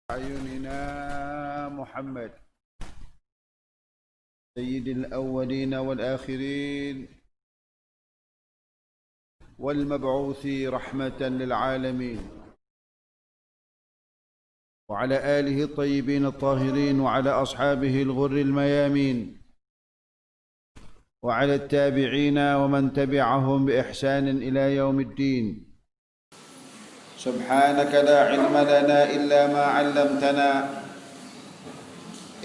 أعيننا محمد سيد الأولين والآخرين والمبعوث رحمة للعالمين وعلى آله الطيبين الطاهرين وعلى أصحابه الغر الميامين وعلى التابعين ومن تبعهم بإحسان إلى يوم الدين. سبحانك لا علم لنا إلا ما علمتنا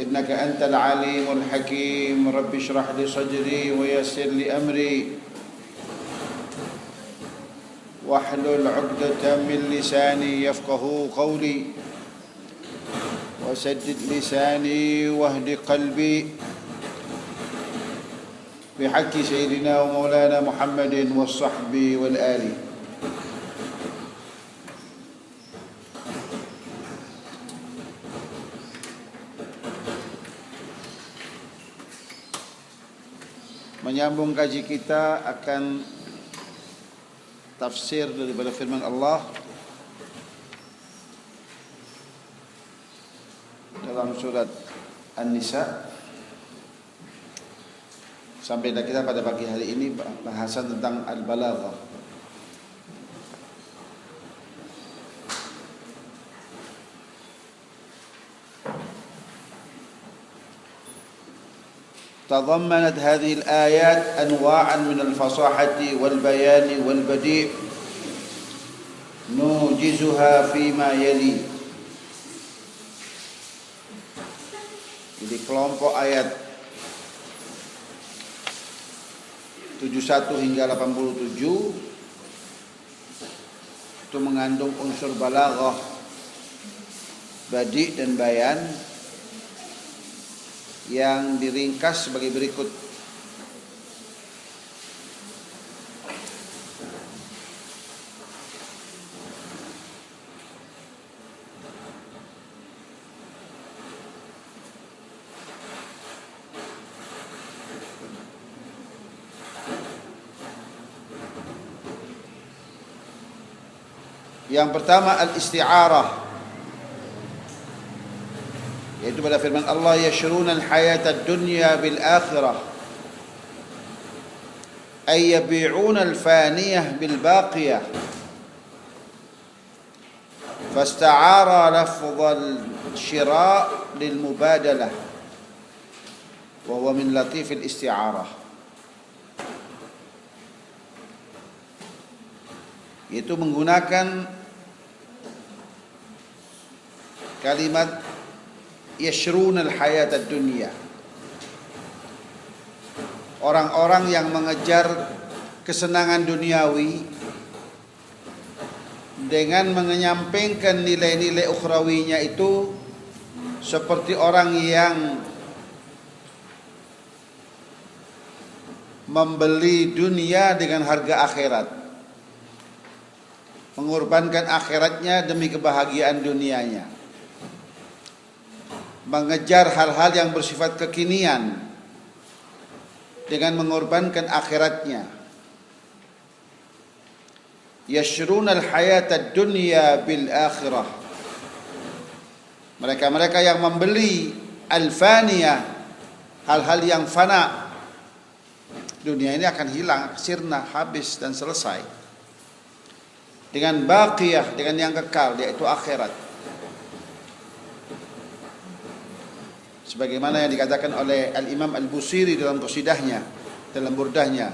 إنك أنت العليم الحكيم. رب اشرح لي صدري ويسر لي أمري واحلل عقدة من لساني يفقه قولي وسدد لساني واهد قلبي بحق سيدنا ومولانا محمد والصحب والآل. Menyambung kaji kita akan tafsir daripada firman Allah dalam surat An-Nisa. Sampailah kita pada pagi hari ini bahasan tentang al-balaghah. تضمنت هذه الآيات أنواعا من الفصاحة والبيان والبديع نوجزها فيما يلي. Jadi kelompok ayat 71 hingga 87 itu mengandung unsur balaghah, badi' dan bayan yang diringkas sebagai berikut. Yang pertama al-isti'arah, yaitu pada firman Allah yashruna al-hayata ad-dunya bil akhirah ay yabi'una al-faniyah bil baqiyah fasta'ara lafdh al-shira' lil mubadalah wa huwa min latif al-isti'arah, yaitu menggunakan kalimat yashruna al-hayat ad-dunya, orang-orang yang mengejar kesenangan duniawi dengan menyampingkan nilai-nilai ukhrawinya itu seperti orang yang membeli dunia dengan harga akhirat, mengorbankan akhiratnya demi kebahagiaan dunianya, mengejar hal-hal yang bersifat kekinian dengan mengorbankan akhiratnya. Yashruna al-hayata ad-dunya bil akhirah, mereka-mereka yang membeli al-faniyah, hal-hal yang fana. Dunia ini akan hilang, sirna, habis dan selesai, dengan baqiyah, dengan yang kekal, yaitu akhirat. Sebagaimana yang dikatakan oleh Al-Imam Al-Busiri dalam qasidahnya, dalam burdahnya,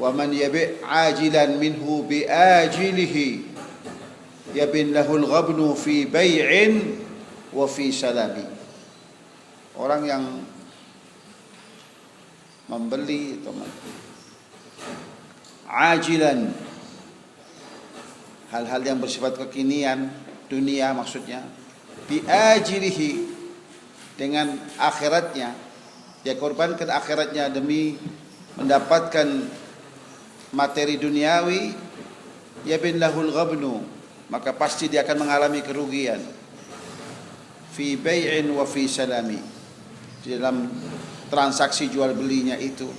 wa man yabi' ajilan minhu bi ajilihi yabin lahul ghabnu fi bay'in wa fi salami. Orang yang membeli ajilan, hal-hal yang bersifat kekinian dunia, maksudnya bi ajilihi, dengan akhiratnya, dia korbankan akhiratnya demi mendapatkan materi duniawi, yabin lahul ghabnu, maka pasti dia akan mengalami kerugian. Fi bay'in wa fi salami, dalam transaksi jual belinya itu.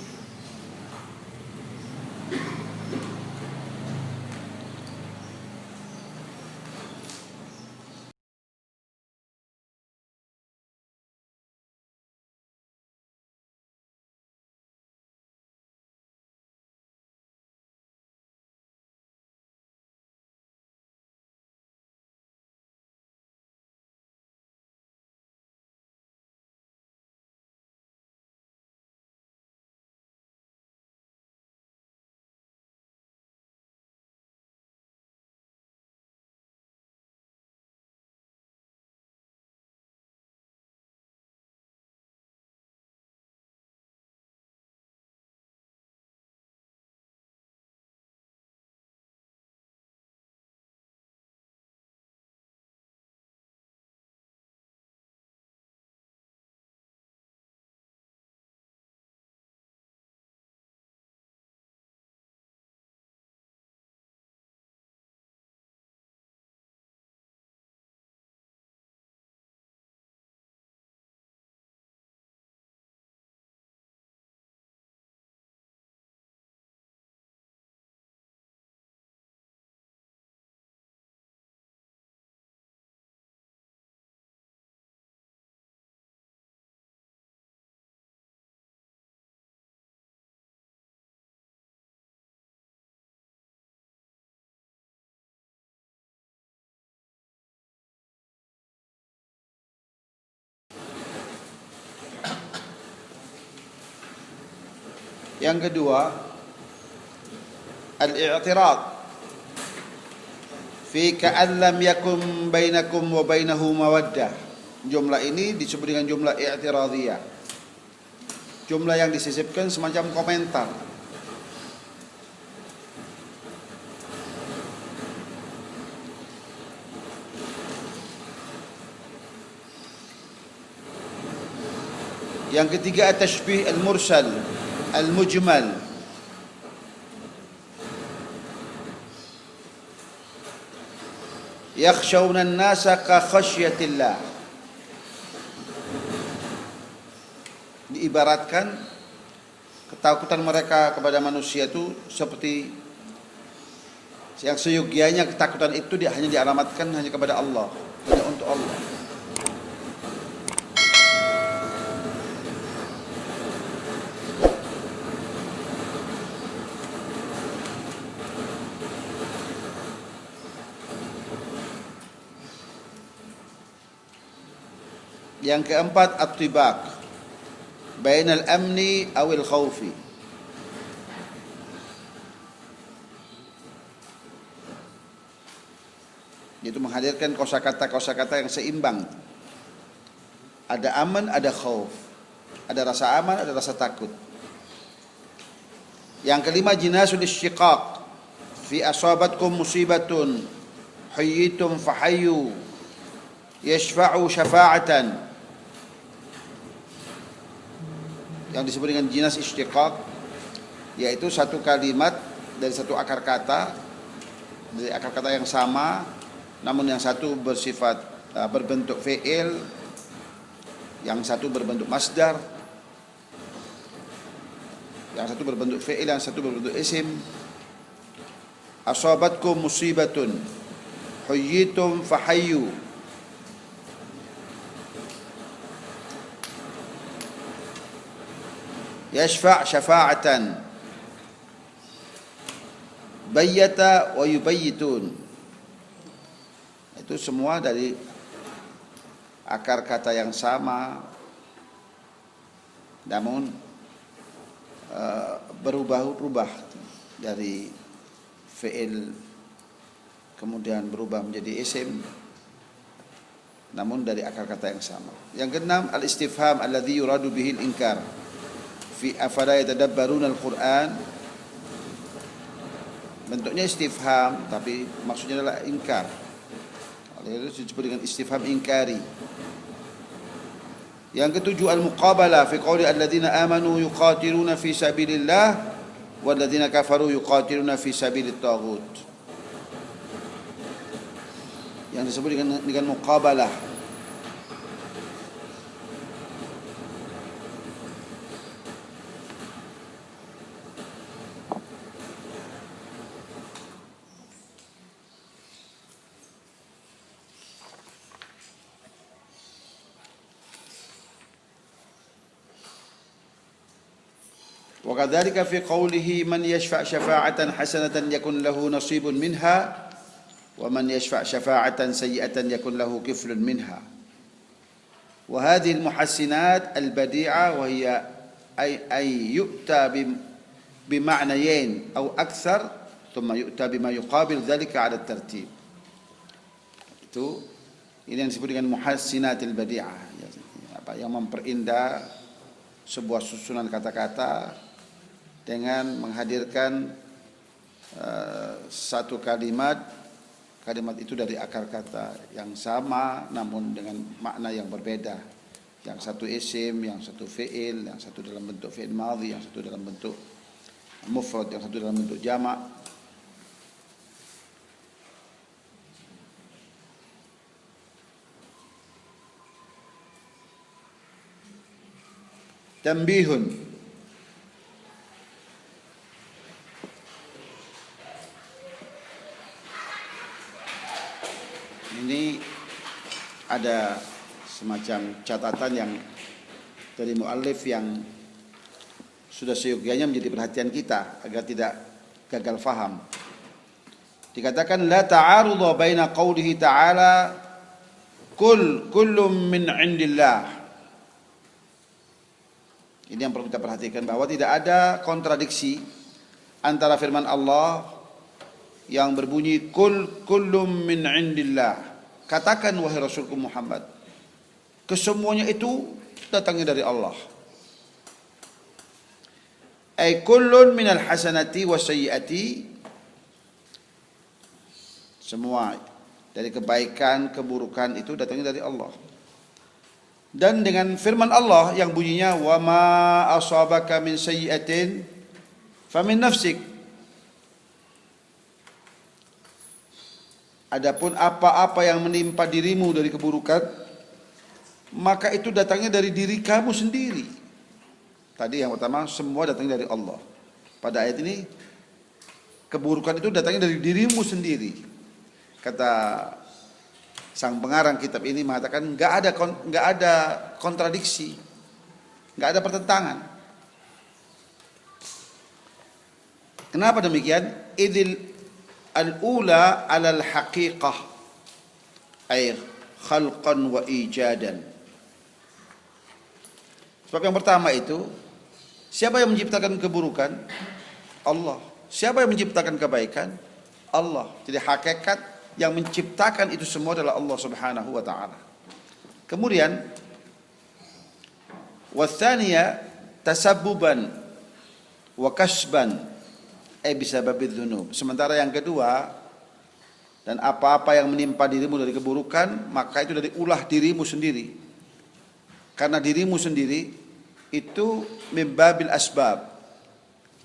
Yang kedua, al-i'tirad fi ka'an lam yakun bainakum wa bainahu mawaddah. Jumlah ini disebut dengan jumlah i'tiradiyah. Jumlah yang disisipkan semacam komentar. Yang ketiga, at-tashbih al-mursal al-mujmal. Yakhshawna an-nasa ka khasyatillah. Diibaratkan ketakutan mereka kepada manusia itu seperti yang seyogianya ketakutan itu hanya dialamatkan hanya kepada Allah, hanya untuk Allah. Yang keempat, at-tibaq bainal amni awil khawfi. Itu menghadirkan kosakata yang seimbang. Ada aman, ada khauf. Ada rasa aman, ada rasa takut. Yang kelima, jinasul isyiqaq. Fi asabatkum musibatun hayyitum fahayyu yashfa'u syafa'atan. Yang disebut dengan jinas istiqaq, yaitu satu kalimat dari satu akar kata, dari akar kata yang sama, namun yang satu bersifat berbentuk fi'il, yang satu berbentuk masdar, yang satu berbentuk fi'il, yang satu berbentuk isim. Asabatkum musibatun huyyitum fahayyu. Yashfa' syafa'atan. Bayyata wa yubayyitun. Itu semua dari akar kata yang sama, namun berubah-ubah dari fi'il kemudian berubah menjadi isim, namun dari akar kata yang sama. Yang keenam, al-istifham alladhi yuradu bihil inkar. Fi afala yatadabbaruna al-Qur'an. Bentuknya istifham tapi maksudnya adalah ingkar. Oleh itu disebut dengan istifham ingkari. Yang ketujuh, al-muqabalah fi qouli alladzina amanu yuqatiluna fi sabilillah walladzina kafaru yuqatiluna fi sabilit taghut. Yang disebut dengan muqabalah. وكذلك في قوله من يشفع شفاعة حسنة يكن له نصيب منها ومن يشفع شفاعة سيئة يكن له كفل منها. وهذه المحسنات البديعة وهي أي يؤتى بمعنيين أو أكثر ثم يؤتى بما يقابل ذلك على الترتيب. Itu ini yang disebut dengan muhassinatil badi'ah, yang memperindah sebuah susunan kata-kata dengan menghadirkan satu kalimat itu dari akar kata yang sama namun dengan makna yang berbeda. Yang satu isim, yang satu fi'il, yang satu dalam bentuk fi'il madhi, yang satu dalam bentuk mufrad, yang satu dalam bentuk jamak. Tanbihun. Ini ada semacam catatan yang dari muallif yang sudah seyogianya menjadi perhatian kita agar tidak gagal faham. Dikatakan la ta'arudha baina qaulihi ta'ala kullum min indillah. Ini yang perlu kita perhatikan, bahwa tidak ada kontradiksi antara firman Allah yang berbunyi kullum min indillah. Katakan wahai Rasulku Muhammad, kesemuanya itu datangnya dari Allah. Ay kullun minal hasanati wasayyiati, semua dari kebaikan, keburukan itu datangnya dari Allah. Dan dengan firman Allah yang bunyinya wa ma asabaka min sayyi'atin famin nafsik. Adapun apa-apa yang menimpa dirimu dari keburukan, maka itu datangnya dari diri kamu sendiri. Tadi yang pertama, semua datangnya dari Allah. Pada ayat ini, keburukan itu datangnya dari dirimu sendiri. Kata sang pengarang kitab ini mengatakan nggak ada kontradiksi, nggak ada pertentangan. Kenapa demikian? Idil al-ula alal haqiqah, ay khalqan wa ijadan. Sebab yang pertama itu, siapa yang menciptakan keburukan? Allah. Siapa yang menciptakan kebaikan? Allah. Jadi hakikat yang menciptakan itu semua adalah Allah Subhanahu wa taala. Kemudian watsaniya tasabbuban wa kasban bisababiz dzunub. Sementara yang kedua, dan apa-apa yang menimpa dirimu dari keburukan, maka itu dari ulah dirimu sendiri. Karena dirimu sendiri itu mimbabil asbab.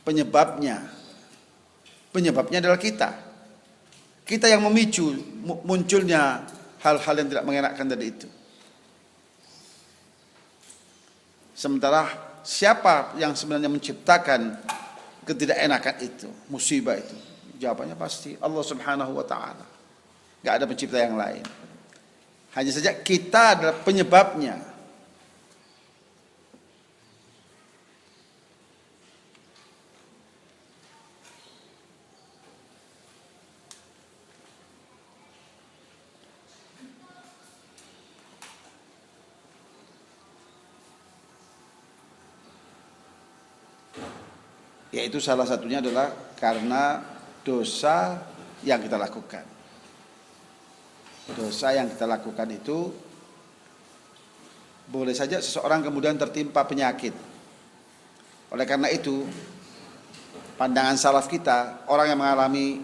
Penyebabnya adalah kita. Kita yang memicu munculnya hal-hal yang tidak mengenakan tadi itu. Sementara siapa yang sebenarnya menciptakan ketidakenakan itu, musibah itu? Jawabannya pasti Allah Subhanahu wa taala. Enggak ada pencipta yang lain. Hanya saja kita adalah penyebabnya. Yaitu salah satunya adalah karena dosa yang kita lakukan. Dosa yang kita lakukan itu boleh saja seseorang kemudian tertimpa penyakit. Oleh karena itu, pandangan salaf kita, orang yang mengalami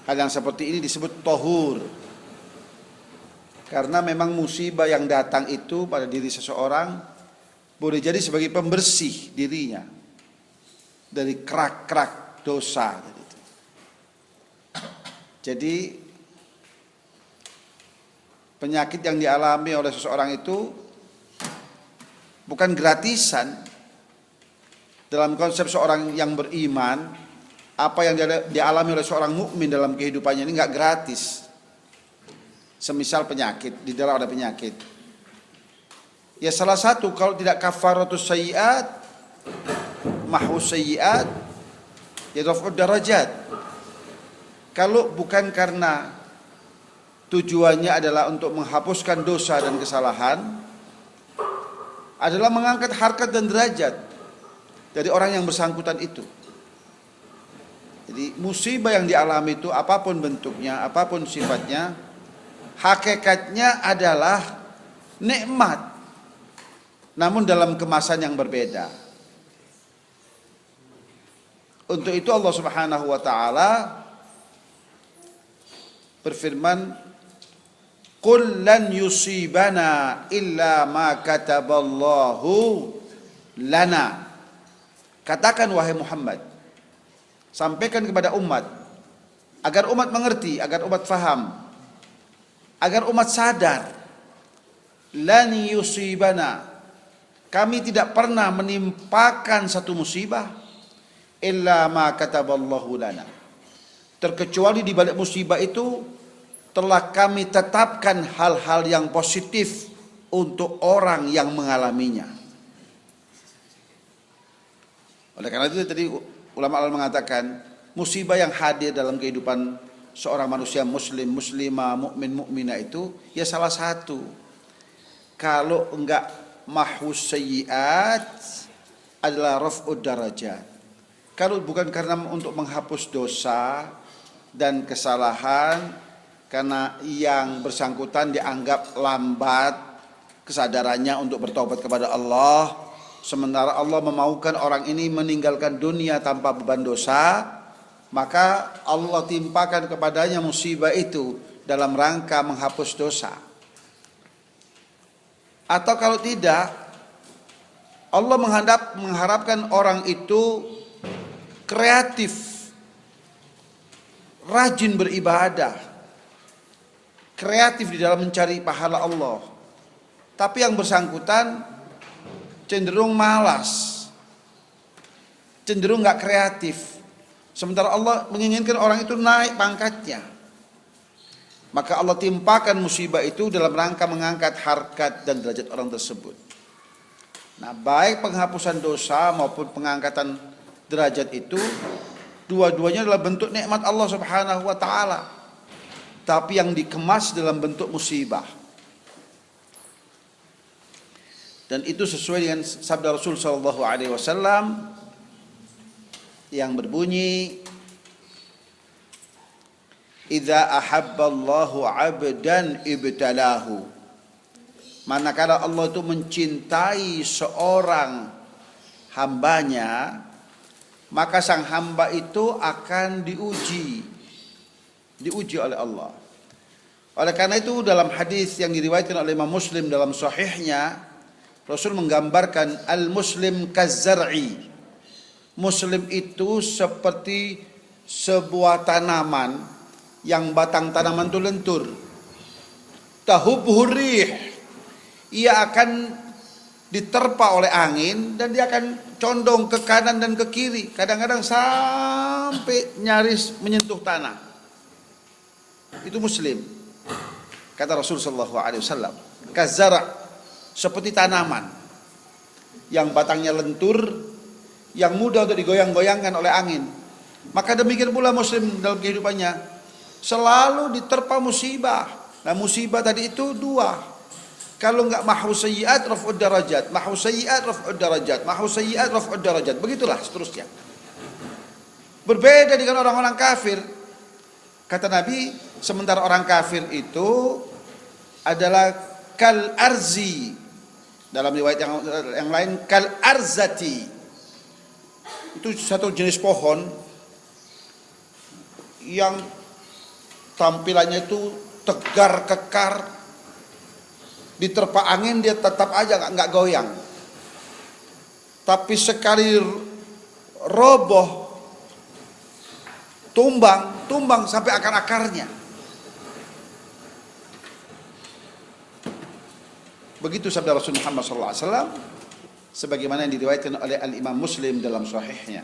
hal yang seperti ini disebut tohur. Karena memang musibah yang datang itu pada diri seseorang boleh jadi sebagai pembersih dirinya dari kerak-kerak dosa. Jadi penyakit yang dialami oleh seseorang itu bukan gratisan. Dalam konsep seorang yang beriman, apa yang dialami oleh seorang mukmin dalam kehidupannya ini enggak gratis. Semisal penyakit, di dalam ada penyakit. Ya salah satu, kalau tidak kafaratus sayyiat, mahus sayyiat, ya raf'ud darajat. Kalau bukan karena tujuannya adalah untuk menghapuskan dosa dan kesalahan, adalah mengangkat harkat dan derajat dari orang yang bersangkutan itu. Jadi musibah yang dialami itu apapun bentuknya, apapun sifatnya, hakikatnya adalah nikmat, namun dalam kemasan yang berbeda. Untuk itu Allah Subhanahu wa taala berfirman, "Qul lan yusibana illa ma kataballahu lana." Katakan wahai Muhammad, sampaikan kepada umat agar umat mengerti, agar umat faham, agar umat sadar, lan yusibana, kami tidak pernah menimpakan satu musibah illa ma kataballahu lana, terkecuali di balik musibah itu telah kami tetapkan hal-hal yang positif untuk orang yang mengalaminya. Oleh karena itu tadi ulama mengatakan musibah yang hadir dalam kehidupan seorang manusia muslim, muslimah, mukmin, mukminah itu ya salah satu, kalau enggak mahus sayyiat adalah raf'ud darajat. Kalau bukan karena untuk menghapus dosa dan kesalahan, karena yang bersangkutan dianggap lambat kesadarannya untuk bertobat kepada Allah, sementara Allah memaukan orang ini meninggalkan dunia tanpa beban dosa, maka Allah timpakan kepadanya musibah itu dalam rangka menghapus dosa. Atau kalau tidak, Allah mengharapkan orang itu kreatif, rajin beribadah, kreatif di dalam mencari pahala Allah. Tapi yang bersangkutan cenderung malas, cenderung gak kreatif. Sementara Allah menginginkan orang itu naik pangkatnya. Maka Allah timpakan musibah itu dalam rangka mengangkat harkat dan derajat orang tersebut. Nah, baik penghapusan dosa maupun pengangkatan derajat itu, dua-duanya adalah bentuk nikmat Allah Subhanahu wa taala. Tapi yang dikemas dalam bentuk musibah. Dan itu sesuai dengan sabda Rasul sallallahu alaihi wasallam yang berbunyi, "Idza ahabballahu 'abdan ibtalahu." Manakala Allah itu mencintai seorang hambanya, maka sang hamba itu akan diuji oleh Allah. Oleh karena itu dalam hadis yang diriwayatkan oleh Imam Muslim dalam sahihnya, Rasul menggambarkan al-muslim kazzar'i. Muslim itu seperti sebuah tanaman yang batang tanaman itu lentur. Tahubbuhur rih. Ia akan diterpa oleh angin dan dia akan condong ke kanan dan ke kiri, kadang-kadang sampai nyaris menyentuh tanah. Itu muslim, kata Rasul sallallahu alaihi wasallam. Kazzara', seperti tanaman yang batangnya lentur, yang mudah untuk digoyang-goyangkan oleh angin. Maka demikian pula muslim dalam kehidupannya selalu diterpa musibah. Nah, musibah tadi itu dua. Kalau enggak mahwu sayyi'at raf'ud darajat, mahwu sayyi'at raf'ud darajat, mahwu sayyi'at raf'ud darajat, begitulah seterusnya. Berbeda dengan orang-orang kafir. Kata Nabi, sementara orang kafir itu adalah kal arzi. Dalam riwayat yang lain kal arzati. Itu satu jenis pohon yang tampilannya itu tegar kekar, diterpa angin dia tetap aja nggak goyang. Tapi sekali roboh, tumbang sampai akar-akarnya. Begitu sabda Rasul Muhammad SAW, sebagaimana yang diriwayatkan oleh Al-Imam Muslim dalam sahihnya.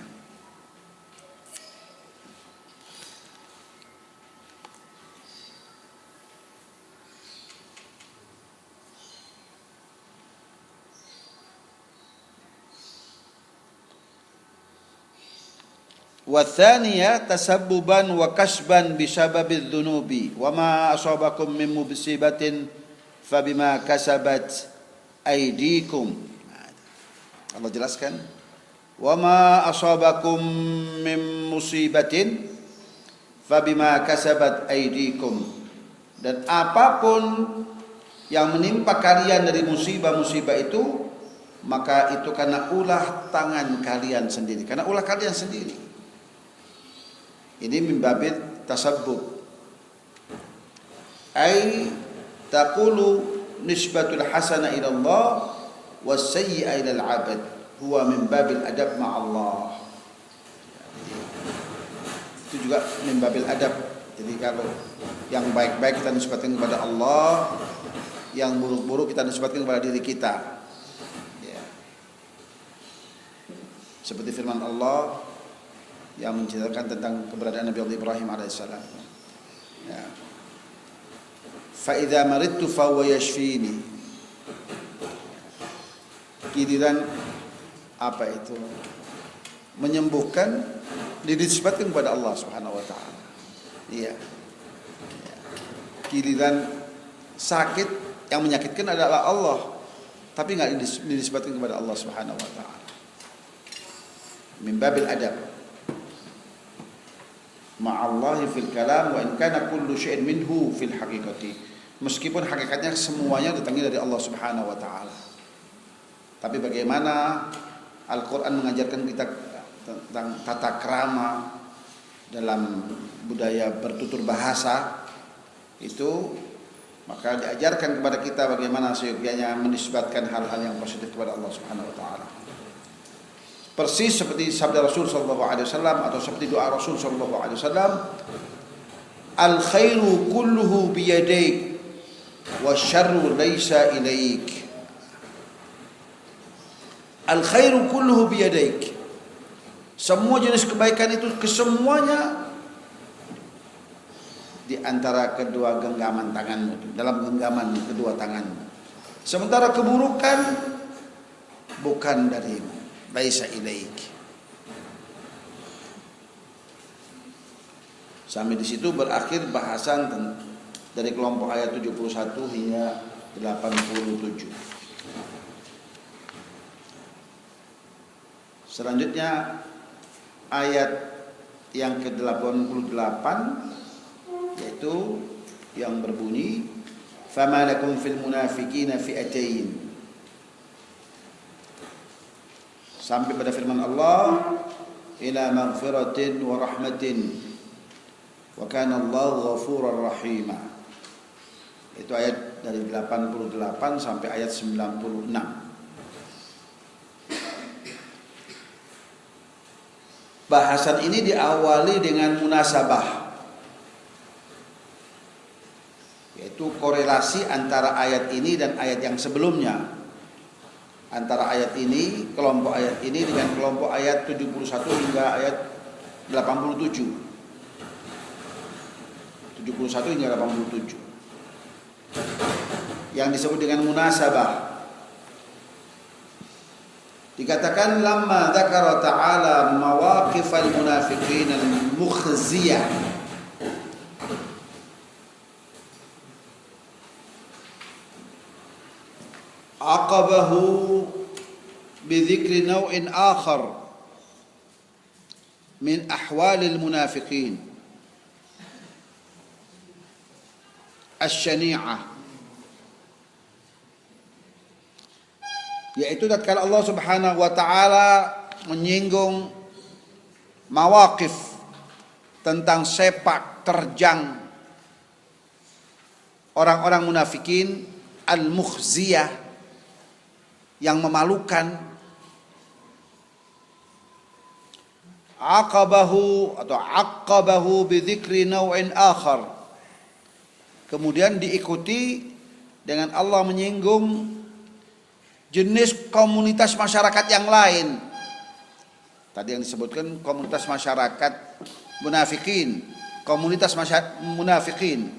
Wathaniya tasabbuban wa kasban bisababil dhunubi wa ma asabakum min musibatin fabima kasabat aydikum. Allah jelaskan, wa ma asabakum min musibatin fabima kasabat aydikum, dan apapun yang menimpa kalian dari musibah-musibah itu, maka itu karena ulah tangan kalian sendiri, karena ulah kalian sendiri. Ini min babit tasabbub, ay taqulu nisbatul hasana ila Allah was sayyi'a ila al-'abd huwa min babil adab ma'allah. Itu juga min babil adab. Jadi kalau yang baik-baik kita nisbatkan kepada Allah, yang buruk-buruk kita nisbatkan kepada diri kita. Ya. Seperti firman Allah yang menceritakan tentang keberadaan Nabi Allah Ibrahim alaihissalam. Ya. Fa idza maridtu fa huwa yashfini. Giliran apa itu? Menyembuhkan, dinisbatkan kepada Allah Subhanahu wa taala. Iya. Ya. Giliran sakit, yang menyakitkan adalah Allah, tapi enggak dinisbatkan kepada Allah Subhanahu wa taala. min babil adab ma'allahi fil kalam wa in kana kullu syai'in minhu fil haqiqati. Meskipun hakikatnya semuanya datangnya dari Allah Subhanahu wa taala. Tapi bagaimana Al-Qur'an mengajarkan kita tentang tata krama dalam budaya bertutur bahasa itu, maka diajarkan kepada kita bagaimana seyogyanya menisbatkan hal-hal yang positif kepada Allah Subhanahu wa taala. Persis seperti sabda Rasul sallallahu alaihi wasallam atau seperti doa Rasul sallallahu alaihi wasallam, al khairu kulluhu bi yadaik wasyarru laisa ilaik. Al khairu kulluhu bi yadaik. Semua jenis kebaikan itu kesemuanya di antara kedua genggaman tanganmu, dalam genggaman kedua tanganmu. Sementara keburukan bukan darimu. Laisa ilaik. Sampai di situ berakhir bahasan dari kelompok ayat 71 hingga 87. Selanjutnya ayat yang ke-88 yaitu yang berbunyi fama lakum fil munafiqina fi'atain, sampai pada firman Allah ila maghfiratin wa rahmatin wa kana Allahu ghafurar rahima. Itu ayat dari 88 sampai ayat 96. Bahasan ini diawali dengan munasabah, yaitu korelasi antara ayat ini dan ayat yang sebelumnya. Antara ayat ini, kelompok ayat ini dengan kelompok ayat 71 hingga ayat 87. 71 hingga 87. Yang disebut dengan munasabah. Dikatakan lamma dzakara ta'ala mawaqifal munafiqin al-mukhziyah. Aqabahu بذكر نوع آخر من أحوال المنافقين الشنيعة, yaitu tatkala Allah Subhanahu wa taala menyinggung mawaqif tentang sepak terjang orang-orang munafikin al-mukhziyah, yang memalukan. Aqabahu bi dzikri naw'in akhar. Kemudian diikuti dengan Allah menyinggung jenis komunitas masyarakat yang lain. Tadi yang disebutkan komunitas masyarakat munafikin, komunitas munafikin.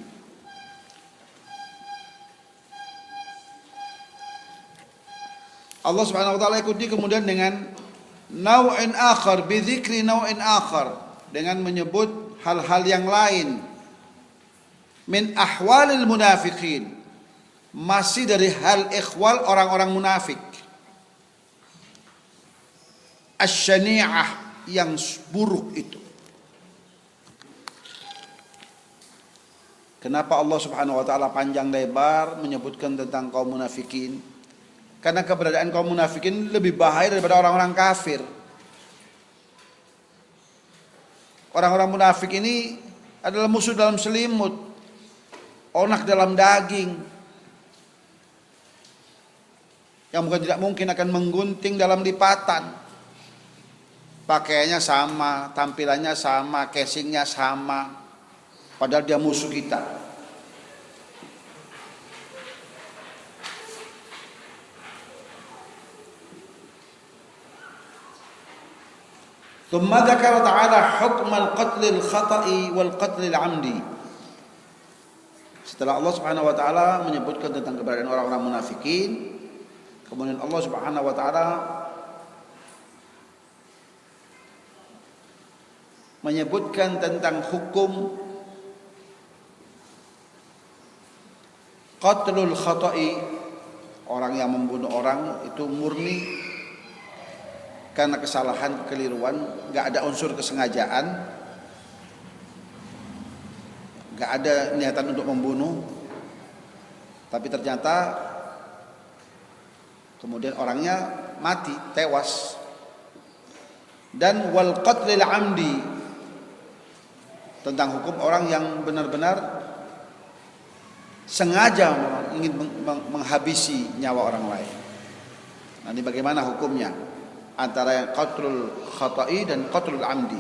Allah Subhanahu wa taala ikuti kemudian dengan naw'in akhar, bi dzikri naw'in akhar, dengan menyebut hal-hal yang lain. Min ahwalil munafiqin, masih dari hal ikhwal orang-orang munafik. Asy-syani'ah, yang buruk itu. Kenapa Allah Subhanahu wa taala panjang lebar menyebutkan tentang kaum munafikin? Karena keberadaan kaum munafikin lebih bahaya daripada orang-orang kafir. Orang-orang munafik ini adalah musuh dalam selimut, onak dalam daging, yang bukan tidak mungkin akan menggunting dalam lipatan. Pakaiannya sama, tampilannya sama, casingnya sama, padahal dia musuh kita. Thumma dzakara ta'ala hukm al-qatl al-khata'i wal qatl al-'amdi. Setelah Allah Subhanahu wa taala menyebutkan tentang keberadaan orang-orang munafikin, kemudian Allah Subhanahu wa taala menyebutkan tentang hukum qatlul khata'i, orang yang membunuh orang itu murni karena kesalahan, kekeliruan, nggak ada unsur kesengajaan, nggak ada niatan untuk membunuh, tapi ternyata kemudian orangnya mati, tewas. Dan wal qatlil amdi, tentang hukum orang yang benar-benar sengaja ingin menghabisi nyawa orang lain. Nanti bagaimana hukumnya antara qatlul khata'i dan qatlul amdi?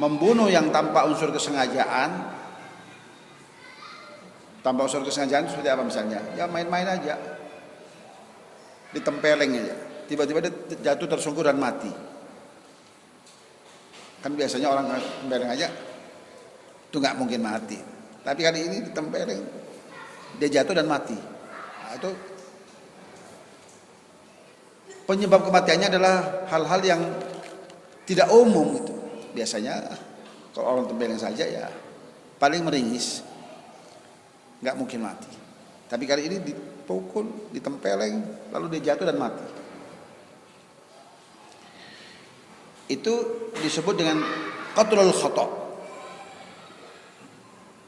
Membunuh yang tanpa unsur kesengajaan. Tanpa unsur kesengajaan seperti apa misalnya? Ya main-main aja, ditempeleng aja, tiba-tiba dia jatuh tersungkur dan mati. Kan biasanya orang tempeleng aja itu nggak mungkin mati, tapi kali ini ditempeleng, dia jatuh dan mati. Nah, itu penyebab kematiannya adalah hal-hal yang tidak umum gitu. Biasanya kalau orang tempeleng saja ya paling meringis, nggak mungkin mati. Tapi kali ini dipukul, ditempeleng, lalu dia jatuh dan mati. Itu disebut dengan qatlul khata'.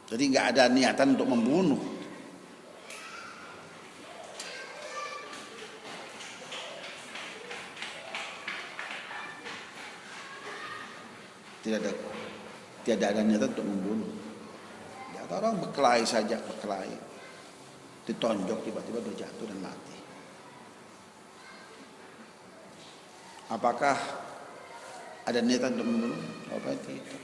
Jadi nggak ada niatan untuk membunuh. Tidak ada niatan untuk membunuh. Ya, orang berkelahi saja, berkelahi, ditonjok, tiba-tiba dia jatuh dan mati. Apakah ada niatan untuk membunuh? Apa itu?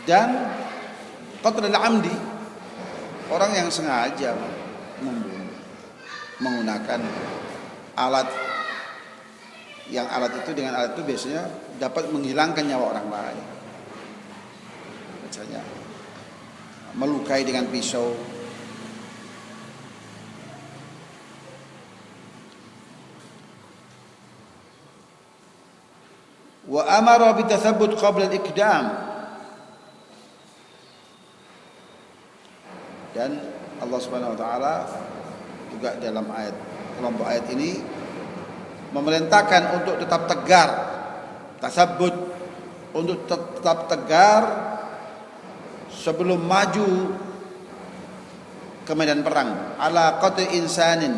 Dan qatlul amdi, orang yang sengaja membunuh menggunakan alat, yang alat itu, dengan alat itu biasanya dapat menghilangkan nyawa orang lain. Misalnya melukai dengan pisau, wa amara bitathabbut qabla al-iqdam. Dan Allah Subhanahu wa taala juga dalam ayat, kelompok ayat ini memerintahkan untuk tetap tegar, tatsabbut, untuk tetap tegar sebelum maju ke medan perang, ala qatl insanin.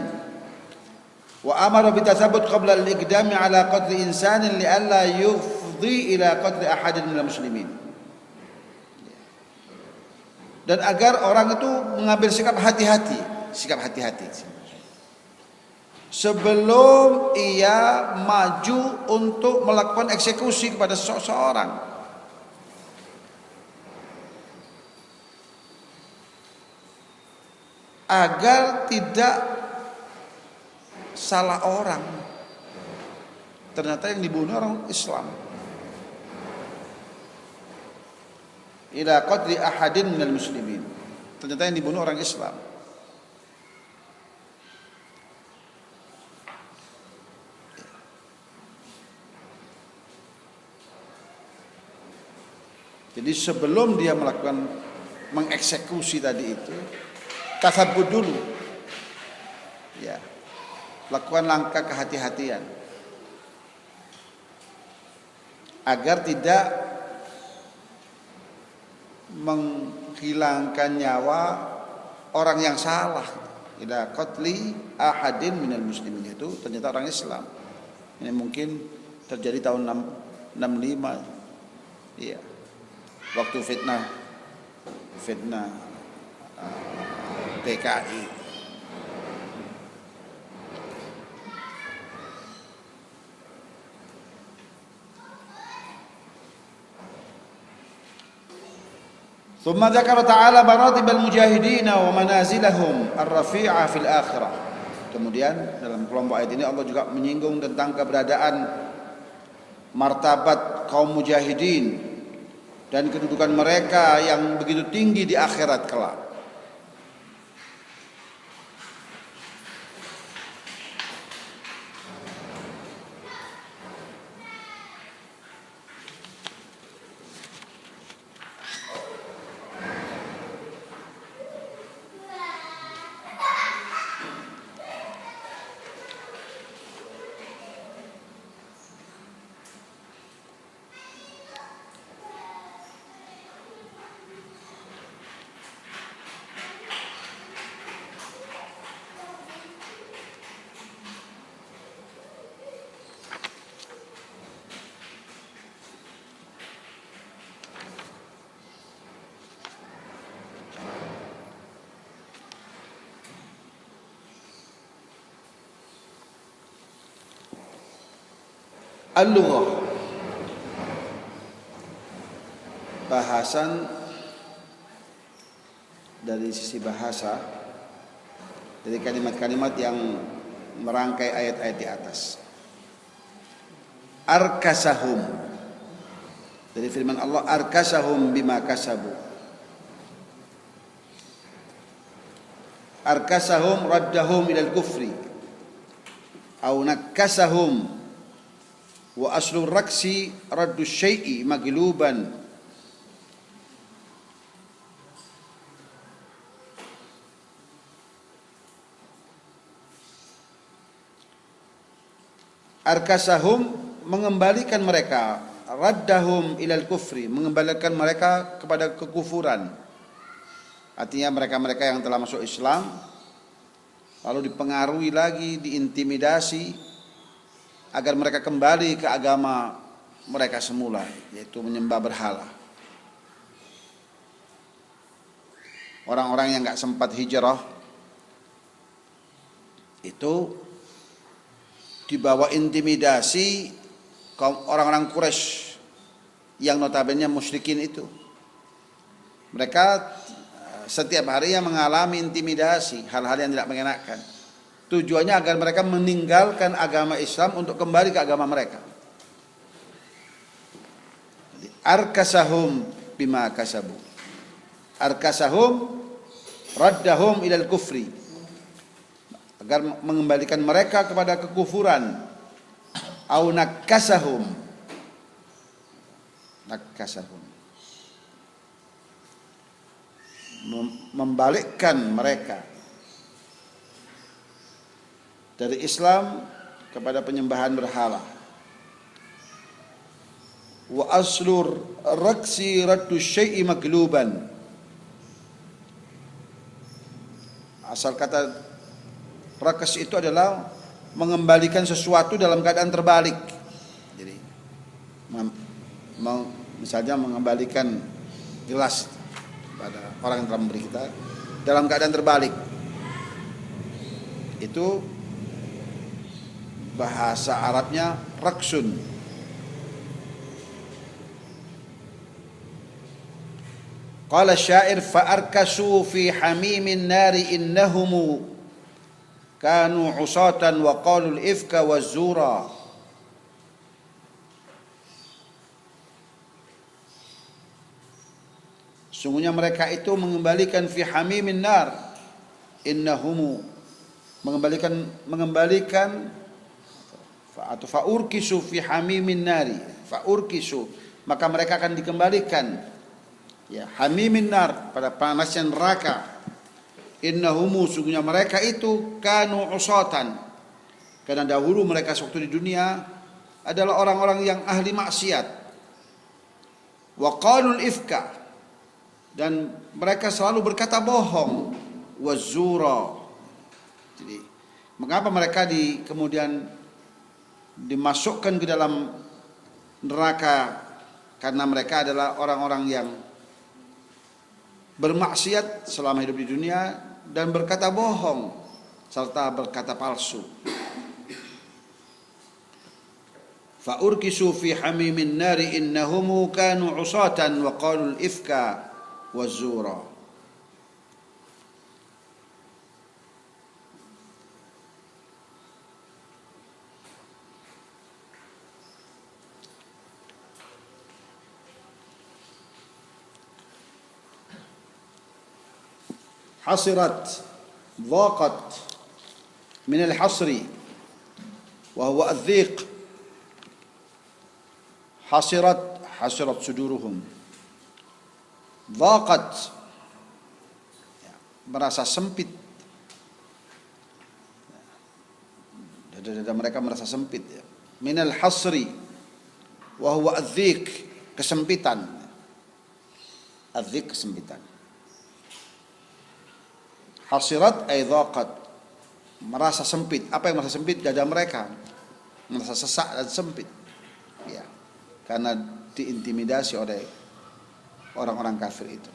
Wa amara bitatsabbut qabla al-iqdami ala qatl insanin li'alla yufdi ila qatl ahadin minal muslimin. Dan agar orang itu mengambil sikap hati-hati sebelum ia maju untuk melakukan eksekusi kepada seseorang. Agar tidak salah orang, ternyata yang dibunuh orang Islam. Ila qatli ahadin minal muslimin, ternyata yang dibunuh orang Islam. Jadi sebelum dia melakukan mengeksekusi tadi itu, tatsabbut dulu, ya, lakukan langkah kehati-hatian agar tidak menghilangkan nyawa orang yang salah. Ila qatli ahadin minal muslimin, itu ternyata orang Islam. Ini mungkin terjadi tahun 65, iya, waktu fitnah PKI. ثم ذكر تعالى مراتب المجاهدين ومنازلهم الرفيعة في الآخرة. Kemudian dalam kelompok ayat ini Allah juga menyinggung tentang keberadaan martabat kaum mujahidin dan kedudukan mereka yang begitu tinggi di akhirat kelak. Al-lughah, bahasan dari sisi bahasa, dari kalimat-kalimat yang merangkai ayat-ayat di atas. Arkasahum, dari firman Allah, arkasahum bima kasabu. Arkasahum raddahum ilal kufri au nakkasahum, wa aslu raksi raddu syai'i magluban. Arkasahum, mengembalikan mereka, raddahum ilal kufri, mengembalikan mereka kepada kekufuran. Artinya mereka-mereka yang telah masuk Islam lalu dipengaruhi lagi, diintimidasi agar mereka kembali ke agama mereka semula, yaitu menyembah berhala. Orang-orang yang enggak sempat hijrah itu dibawa intimidasi kaum orang-orang Quraisy yang notabene musyrikin itu. Mereka setiap hari yang mengalami intimidasi, hal-hal yang tidak mengenakan. Tujuannya agar mereka meninggalkan agama Islam untuk kembali ke agama mereka. Arkasahum bima kasabu. Arkasahum raddahum ilal kufri, agar mengembalikan mereka kepada kekufuran. Au nakkasahum, membalikkan mereka dari Islam kepada penyembahan berhala. Wa aslur raksi raddu syai'i magluban. Asal kata rakas itu adalah mengembalikan sesuatu dalam keadaan terbalik. Jadi misalnya mengembalikan gelas pada orang yang telah memberi kita dalam keadaan terbalik. Itu bahasa Arabnya raksun. Qala syair fa'arkasu fi hamimin nari innahum kanu usatan wa qalu al-ifka waz-zura. Sungguhnya mereka itu mengembalikan fi hamimin nar, innahum, mengembalikan atau fa'urkisu fi hamimin nari, fa'urkisu, maka mereka akan dikembalikan, ya, hamimin nar, pada panasnya neraka. Innahum, sungguhnya mereka itu kanu usatan, karena dahulu mereka waktu di dunia adalah orang-orang yang ahli maksiat. Wa qalul ifka, dan mereka selalu berkata bohong. Wazura, jadi mengapa mereka kemudian dimasukkan ke dalam neraka? Karena mereka adalah orang-orang yang bermaksiat selama hidup di dunia dan berkata bohong serta berkata palsu. Fa urkisu fi hamimin nari innahum kanu usatan wa qalu al-ifka waz-zura. Hasirat, dhaqat min al-hasri wa huwa adh-dhiq. Hasirat suduruhum. Dhaqat, merasa sempit. Dada mereka merasa sempit, ya. Min al-hasri wa huwa adh-dhiq, kesempitan. Adh-dhiq, kesempitan. Hasirat ay dhaqat, merasa sempit. Apa yang merasa sempit? Dada mereka merasa sesak dan sempit, ya, karena diintimidasi oleh orang-orang kafir itu.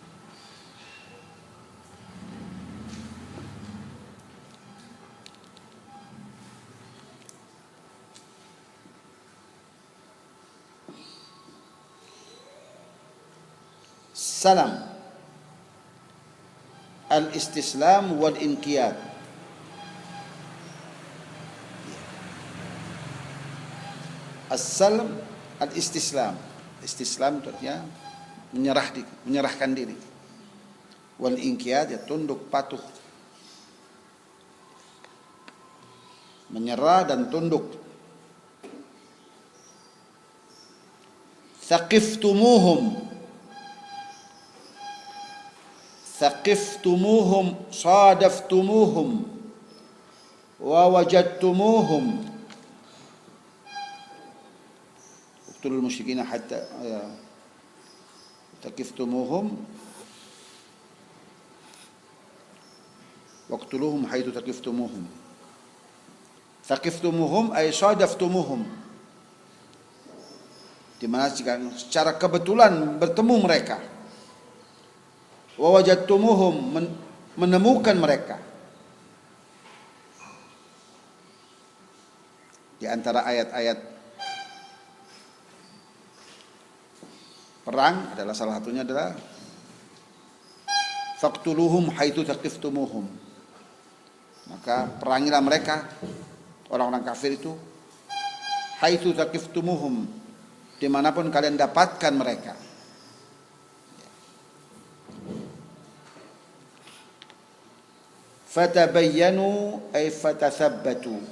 As-salam, al-istislam wal inqiyad. As-salam, al-istislam. Istislam itu artinya menyerahkan diri. Wal inqiyad, ya tunduk patuh. Menyerah dan tunduk. Thaqiftumuhum sadaftumuhum wa wajadtumuhum uqtulul musyrikina hatta thaqiftumuhum waqtuluhum haitsu thaqiftumuhum. Thaqiftumuhum ay sadaftumuhum, di mana secara kebetulan bertemu mereka. Wa wajadtumuhum, menemukan mereka. Di antara ayat-ayat perang adalah salah satunya adalah faqtuluhum haitsu thaqiftumuhum. Maka perangilah mereka, orang-orang kafir itu, haitsu thaqiftumuhum, dimanapun kalian dapatkan mereka. Fatabayyanu ay fatathabbatu.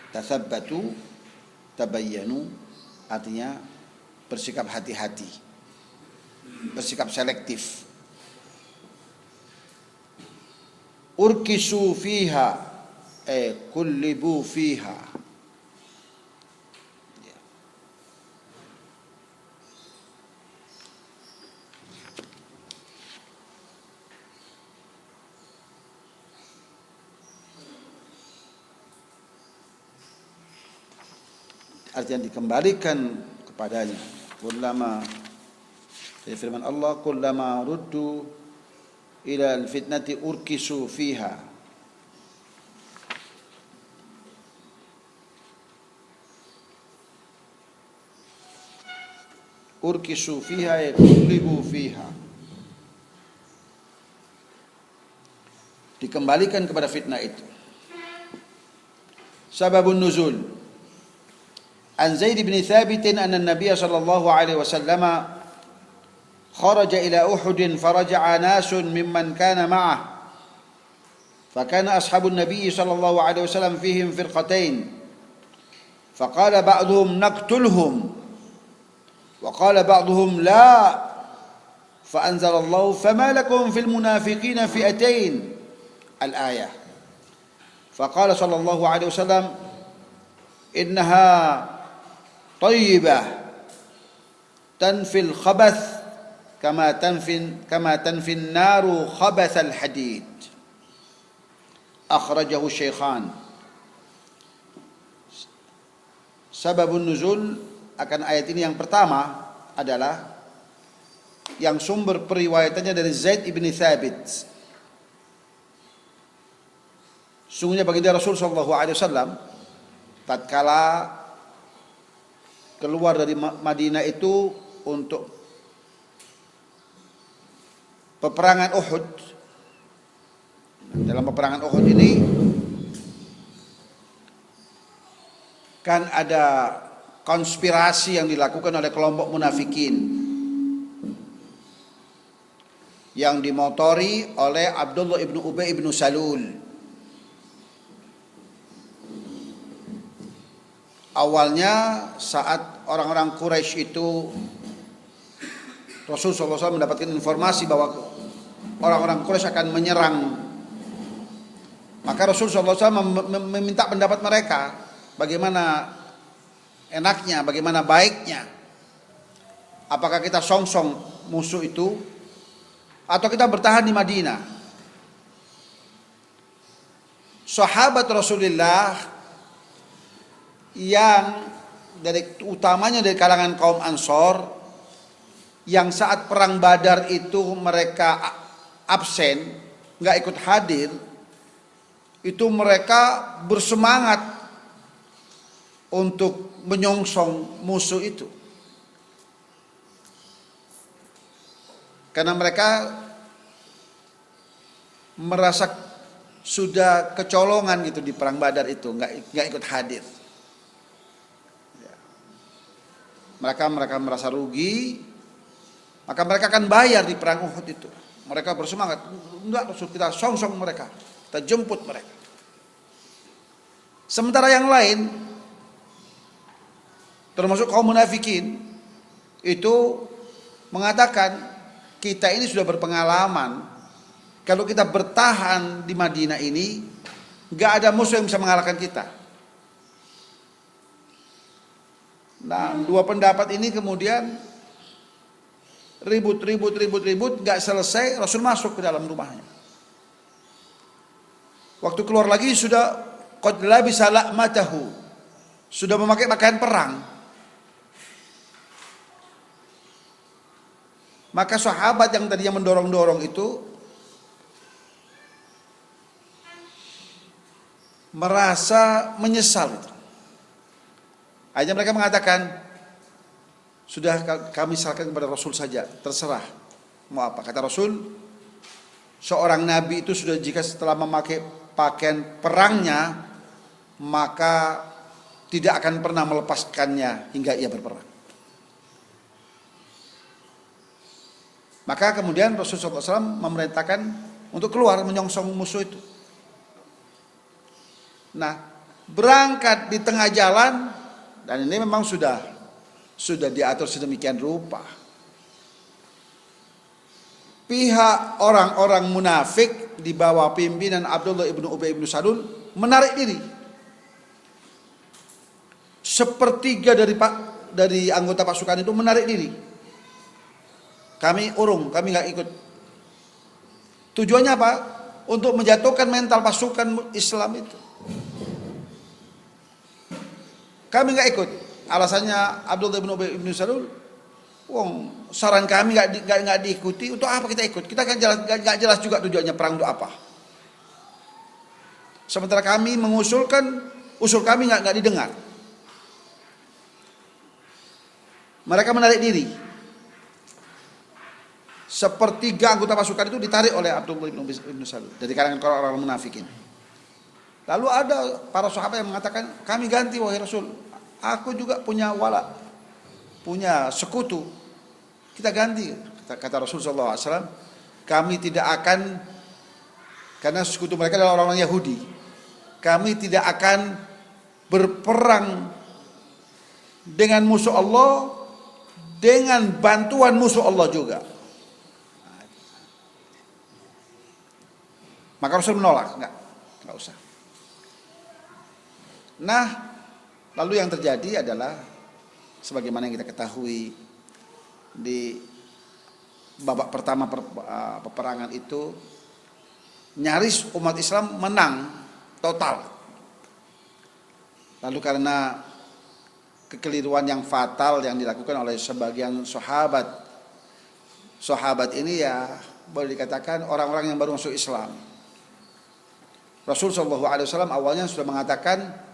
Tathabbatu, tabayyanu artinya bersikap hati-hati, bersikap selektif. Urkisu fiha kullibu fiha. Artinya dikembalikan kepadanya. Kullama, dari firman Allah, kullama ruddu ila al-fitnati urkisu fiha. Urkisu fiha ya kullibu fiha. Dikembalikan kepada fitnah itu. Sababun nuzul. An Zaid bin Thabit anna an-nabiy sallallahu alaihi wasallam kharaja ila Uhud faraja'a nasun mimman kana ma'ah. فكان أصحاب النبي صلى الله عليه وسلم فيهم فرقتين فقال بعضهم نقتلهم وقال بعضهم لا فأنزل الله فما لكم في المنافقين فئتين الآية فقال صلى الله عليه وسلم إنها طيبة تنفي الخبث كما تنفي النار خبث الحديد akhrajahu syaikhan. Sababun nuzul akan ayat ini yang pertama adalah yang sumber periwayatannya dari Zaid ibn Thabit. Sungguhnya baginda Rasul sallallahu alaihi wasallam tatkala keluar dari Madinah itu untuk peperangan Uhud. Dalam peperangan Uhud ini kan ada konspirasi yang dilakukan oleh kelompok munafikin yang dimotori oleh Abdullah ibnu Ubay ibnu Salul. Awalnya saat orang-orang Quraisy itu Rasulullah SAW mendapatkan informasi bahwa orang-orang Quraisy akan menyerang, maka Rasulullah SAW meminta pendapat mereka, bagaimana enaknya, bagaimana baiknya, apakah kita songsong musuh itu atau kita bertahan di Madinah. Sahabat Rasulullah yang utamanya dari kalangan kaum Ansor yang saat perang Badar itu mereka absen, nggak ikut hadir, itu mereka bersemangat untuk menyongsong musuh itu. Karena mereka merasa sudah kecolongan gitu di perang Badar itu, nggak ikut hadir. Mereka merasa rugi, maka mereka akan bayar di perang Uhud itu. Mereka bersemangat, enggak, kita songsong mereka, kita jemput mereka. Sementara yang lain, termasuk kaum munafikin, itu mengatakan kita ini sudah berpengalaman. Kalau kita bertahan di Madinah ini, nggak ada musuh yang bisa mengalahkan kita. Nah, dua pendapat ini kemudian ribut, nggak selesai. Rasul masuk ke dalam rumahnya. Waktu keluar lagi sudah qad labisa la'matahu, sudah memakai pakaian perang. Maka sahabat yang tadinya mendorong-dorong itu merasa menyesal itu. Akhirnya mereka mengatakan, sudah kami serahkan kepada Rasul saja, terserah mau apa. Kata Rasul, seorang nabi itu sudah jika setelah memakai pakaian perangnya, maka tidak akan pernah melepaskannya hingga ia berperang. Maka kemudian Rasulullah SAW memerintahkan untuk keluar menyongsong musuh itu. Nah, berangkat di tengah jalan, dan ini memang sudah diatur sedemikian rupa. Pihak orang-orang munafik di bawah pimpinan Abdullah ibnu Ubay ibnu Salul menarik diri. Sepertiga dari anggota pasukan itu menarik diri. Kami urung, kami nggak ikut. Tujuannya apa? Untuk menjatuhkan mental pasukan Islam itu. Kami nggak ikut. Alasannya Abdullah bin Ubay bin Salul, saran kami nggak diikuti. Untuk apa kita ikut? Kita kan nggak jelas juga tujuannya perang untuk apa. Sementara kami mengusulkan, usul kami nggak didengar. Mereka menarik diri. Sepertiga anggota pasukan itu ditarik oleh Abdullah bin Ubay bin Salul dari kalangan orang-orang munafikin. Lalu ada para sahabat yang mengatakan, kami ganti wahai Rasul, aku juga punya wala, punya sekutu, kita ganti. Kata Rasulullah SAW, kami tidak akan, karena sekutu mereka adalah orang-orang Yahudi, kami tidak akan berperang dengan musuh Allah dengan bantuan musuh Allah juga. Maka Rasul menolak, enggak usah. Nah, lalu yang terjadi adalah sebagaimana yang kita ketahui di babak pertama peperangan itu, nyaris umat Islam menang total. Lalu karena kekeliruan yang fatal yang dilakukan oleh sebagian sahabat ini, ya boleh dikatakan orang-orang yang baru masuk Islam. Rasul SAW awalnya sudah mengatakan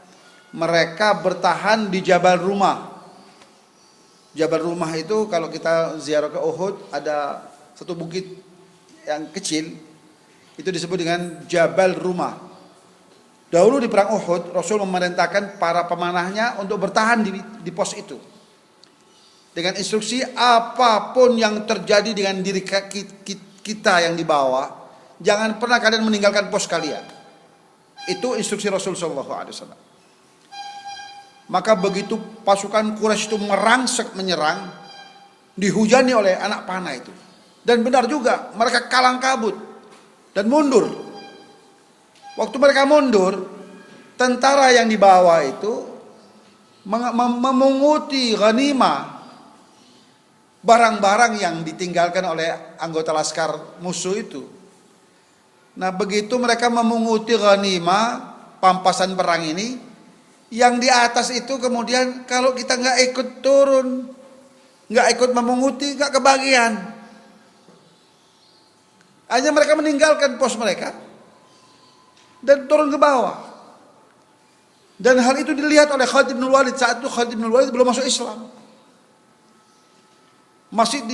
mereka bertahan di Jabal Rumah. Jabal Rumah itu kalau kita ziarah ke Uhud, ada satu bukit yang kecil, itu disebut dengan Jabal Rumah. Dahulu di perang Uhud, Rasul memerintahkan para pemanahnya untuk bertahan di pos itu. Dengan instruksi, apapun yang terjadi dengan diri kita yang di bawah, jangan pernah kalian meninggalkan pos kalian. Itu instruksi Rasul SAW. Maka begitu pasukan Quraisy itu merangsek menyerang, dihujani oleh anak panah itu. Dan benar juga, mereka kalang kabut dan mundur. Waktu mereka mundur, tentara yang di bawah itu memunguti ghanimah, barang-barang yang ditinggalkan oleh anggota laskar musuh itu. Nah, begitu mereka memunguti ghanimah, pampasan perang ini, yang di atas itu kemudian kalau kita nggak ikut turun, nggak ikut memunguti, nggak kebagian. Hanya mereka meninggalkan pos mereka dan turun ke bawah. Dan hal itu dilihat oleh Khalid bin Walid. Saat itu Khalid bin Walid belum masuk Islam. Masih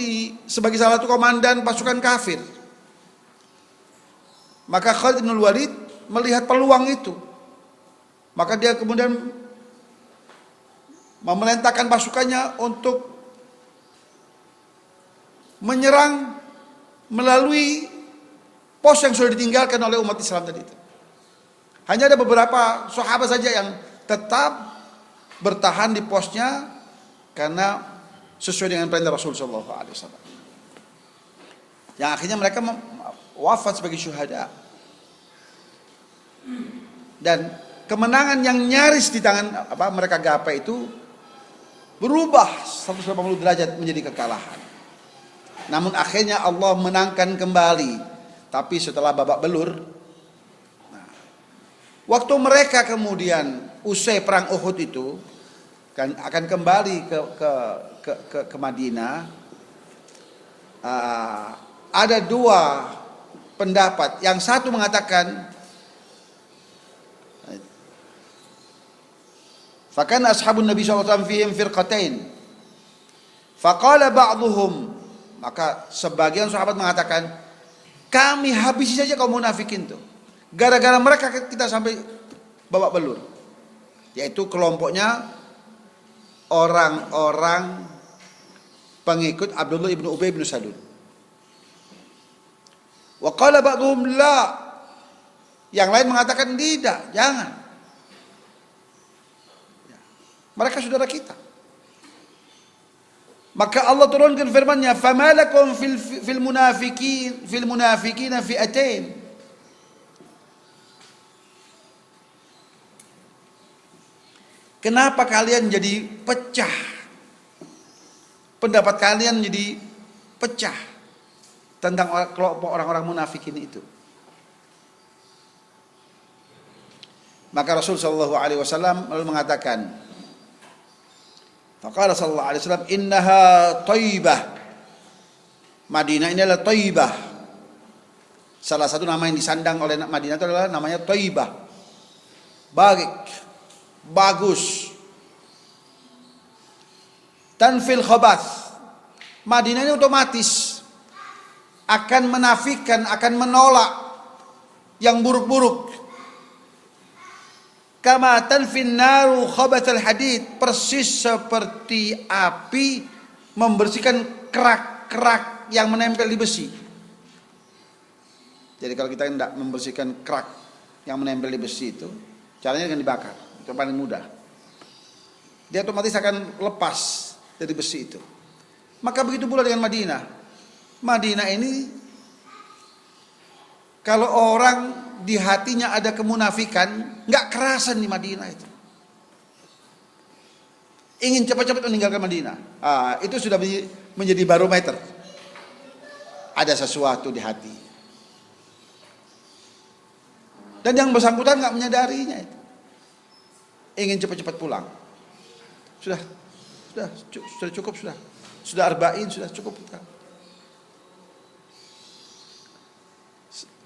sebagai salah satu komandan pasukan kafir. Maka Khalid bin Walid melihat peluang itu. Maka dia kemudian memerintahkan pasukannya untuk menyerang melalui pos yang sudah ditinggalkan oleh umat Islam tadi itu. Hanya ada beberapa sahabat saja yang tetap bertahan di posnya karena sesuai dengan perintah Rasul sallallahu alaihi wasallam. Yang akhirnya mereka wafat sebagai syuhada. Dan kemenangan yang nyaris di tangan mereka gapai itu berubah 180 derajat menjadi kekalahan. Namun akhirnya Allah menangkan kembali. Tapi setelah babak belur, waktu mereka kemudian usai perang Uhud itu kan akan kembali ke Madinah, ada dua pendapat. Yang satu mengatakan, fakana ashabun Nabi SAW fihim firqatain. Faqala ba'duhum, maka sebagian sahabat mengatakan, kami habisi saja kaum munafikin tuh. Gara-gara mereka kita sampai babak belur. Yaitu kelompoknya orang-orang pengikut Abdullah ibnu Ubay bin Salul. Wa qala ba'dhum la. Yang lain mengatakan tidak, jangan. Mereka saudara kita. Maka Allah turunkan firman-Nya, "Famalakum fil munafiqina fi'atain." Kenapa kalian jadi pecah? Pendapat kalian jadi pecah tentang kelompok orang-orang munafikin itu. Maka Rasul sallallahu alaihi wasallam lalu mengatakan, faqala sallallahu alaihi wasallam, innaha Thaibah. Madinah ini adalah Thaibah. Salah satu nama yang disandang oleh Madinah itu adalah namanya Thaibah. Bagus. Tanfil khabath. Madinah ini otomatis akan menafikan, akan menolak yang buruk-buruk. Kama tanfin naru khabathal hadid, persis seperti api membersihkan kerak-kerak yang menempel di besi. Jadi kalau kita tidak membersihkan kerak yang menempel di besi itu, caranya dengan dibakar. Itu paling mudah. Dia otomatis akan lepas dari besi itu. Maka begitu pula dengan Madinah. Madinah ini kalau orang di hatinya ada kemunafikan, nggak kerasan di Madinah itu. Ingin cepat-cepat meninggalkan Madinah. Itu sudah menjadi barometer. Ada sesuatu di hati. Dan yang bersangkutan nggak menyadarinya itu. Ingin cepat-cepat pulang. Sudah cukup sudah. Sudah arba'in, sudah cukup.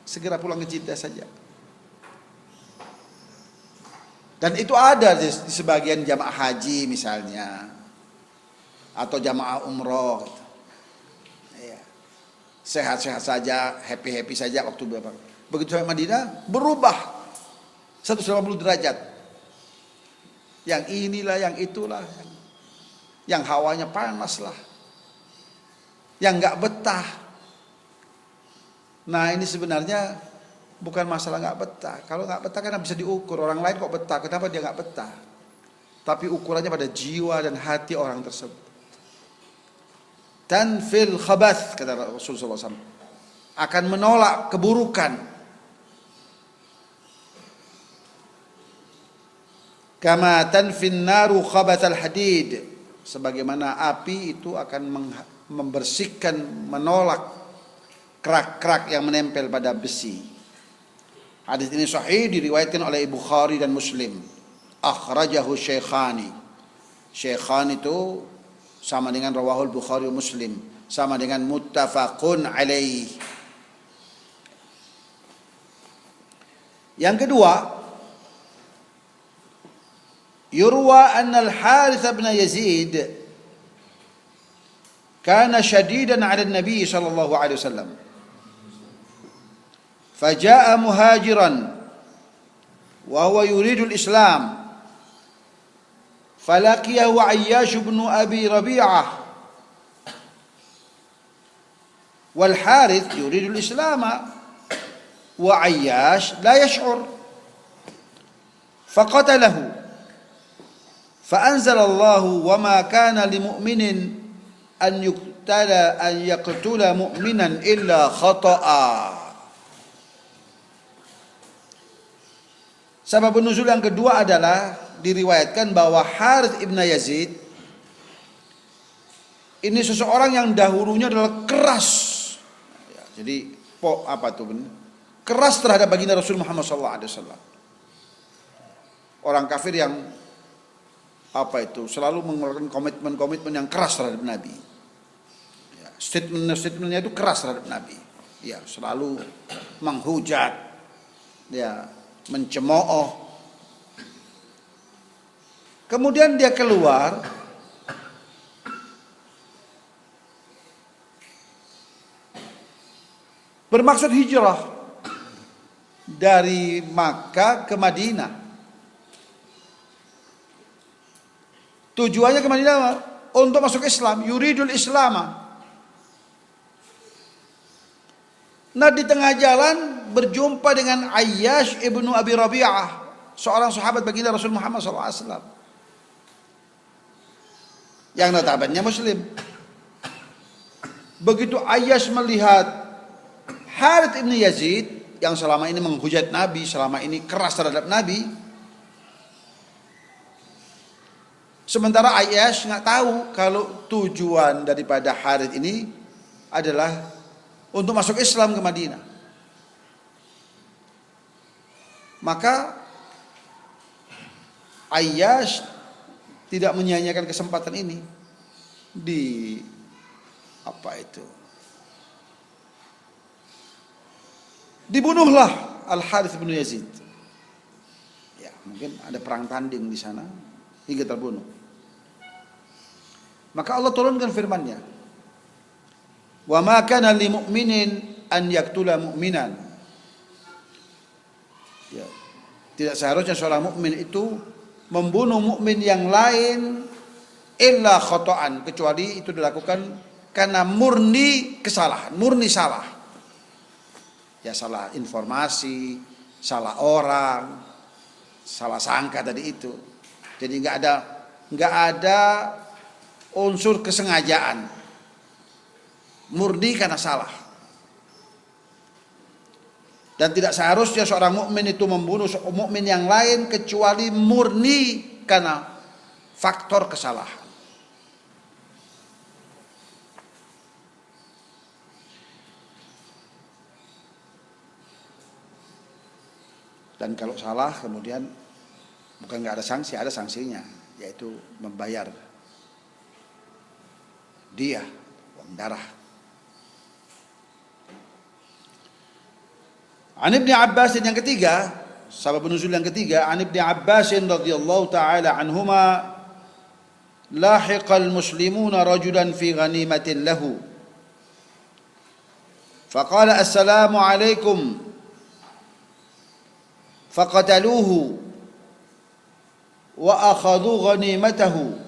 Segera pulang ke Jeddah saja. Dan itu ada di sebagian jamaah haji misalnya, atau jamaah umroh. Sehat-sehat saja, happy-happy saja waktu berapa. Begitu sampai Madinah berubah 180 derajat. Yang inilah, yang itulah, yang hawanya panas lah, yang nggak betah. Nah ini sebenarnya bukan masalah nggak betah. Kalau nggak betah kan bisa diukur. Orang lain kok betah, kenapa dia nggak betah? Tapi ukurannya pada jiwa dan hati orang tersebut. Tanfil khabath, kata Rasulullah SAW, akan menolak keburukan. Kama tanfin naru khabathal hadid, sebagaimana api itu akan membersihkan, menolak kerak-kerak yang menempel pada besi. Hadis ini sahih, diriwayatkan oleh Bukhari dan Muslim. Akhrajahu Shaykhani. Shaykhani itu sama dengan rawahul Bukhari dan Muslim, sama dengan muttafaqun alaih. Yang kedua, Yurwa anna al-Harith bin Yazid kana shadidan 'ala an-nabi sallallahu alaihi wasallam. Faja'a muhajiran wa huwa yuridu al-Islam. Falaqiyahu Ayyash bin Abi Rabi'ah wal Harith yuridu al-Islam wa Ayyash la yash'ur. Faqatalahu. فأنزل الله وما كان لمؤمن أن يقتل مؤمنا إلا خطأ. Sebab nuzul yang kedua adalah diriwayatkan bahwa Harith ibn Yazid ini seseorang yang dahulunya adalah keras. Ya, jadi keras terhadap baginda Rasul Muhammad SAW. Orang kafir yang selalu mengeluarkan komitmen-komitmen yang keras terhadap Nabi. Ya, statement-statementnya itu keras terhadap Nabi. Ya, selalu menghujat, ya, mencemooh. Kemudian dia keluar bermaksud hijrah dari Makkah ke Madinah. Tujuannya ke Madinah untuk masuk Islam, yuridul Islam. Nah, di tengah jalan berjumpa dengan Ayyash ibnu Abi Rabi'ah, seorang sahabat baginda Rasul Muhammad SAW, yang notabene Muslim. Begitu Ayyash melihat Harith ibn Yazid yang selama ini menghujat Nabi, selama ini keras terhadap Nabi, sementara Ayyash nggak tahu kalau tujuan daripada Harith ini adalah untuk masuk Islam ke Madinah. Maka Ayyash tidak menyia-nyiakan kesempatan ini. Dibunuhlah Al-Harith bin Yazid. Ya, mungkin ada perang tanding di sana hingga terbunuh. Maka Allah turunkan firman-Nya, "Wa ma kana lil mu'minin an yaqtula mu'minan." Ya, tidak seharusnya seorang mukmin itu membunuh mukmin yang lain illa khata'an, kecuali itu dilakukan karena murni kesalahan, murni salah. Ya, salah informasi, salah orang, salah sangka tadi itu. Jadi enggak ada unsur kesengajaan, murni karena salah. Dan tidak seharusnya seorang mukmin itu membunuh mukmin yang lain kecuali murni karena faktor kesalahan. Dan kalau salah kemudian bukan nggak ada sanksi, ada sanksinya, yaitu membayar dia uang darah. An Ibnu Abbas yang ketiga, sabab nuzul yang ketiga, An Ibnu Abbas radhiyallahu taala anhuma, lahiqal muslimuna rajulan fi ghanimatin lahu. Faqala assalamu alaikum. Faqataluhu wa akhadhu ghanimatahu.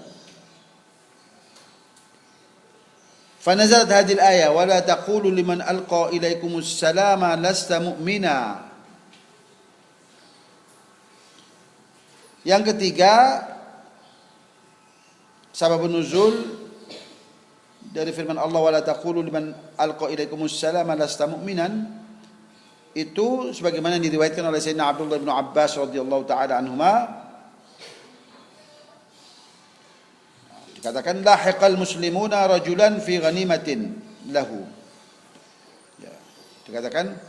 فنزلت هذه الآية ولا تقولوا لمن ألقى إليكم السلام لست مؤمنا. Yang ketiga, sabab nuzul dari firman Allah wala taqulu liman alqa ilaikumus salama lasta mu'minan, itu sebagaimana diriwayatkan oleh Sayyidina Abdullah bin Abbas radhiyallahu taala anhuma, dikatakan lahiqal muslimuna rajulan fi ghanimatin lahu. Ya, dikatakan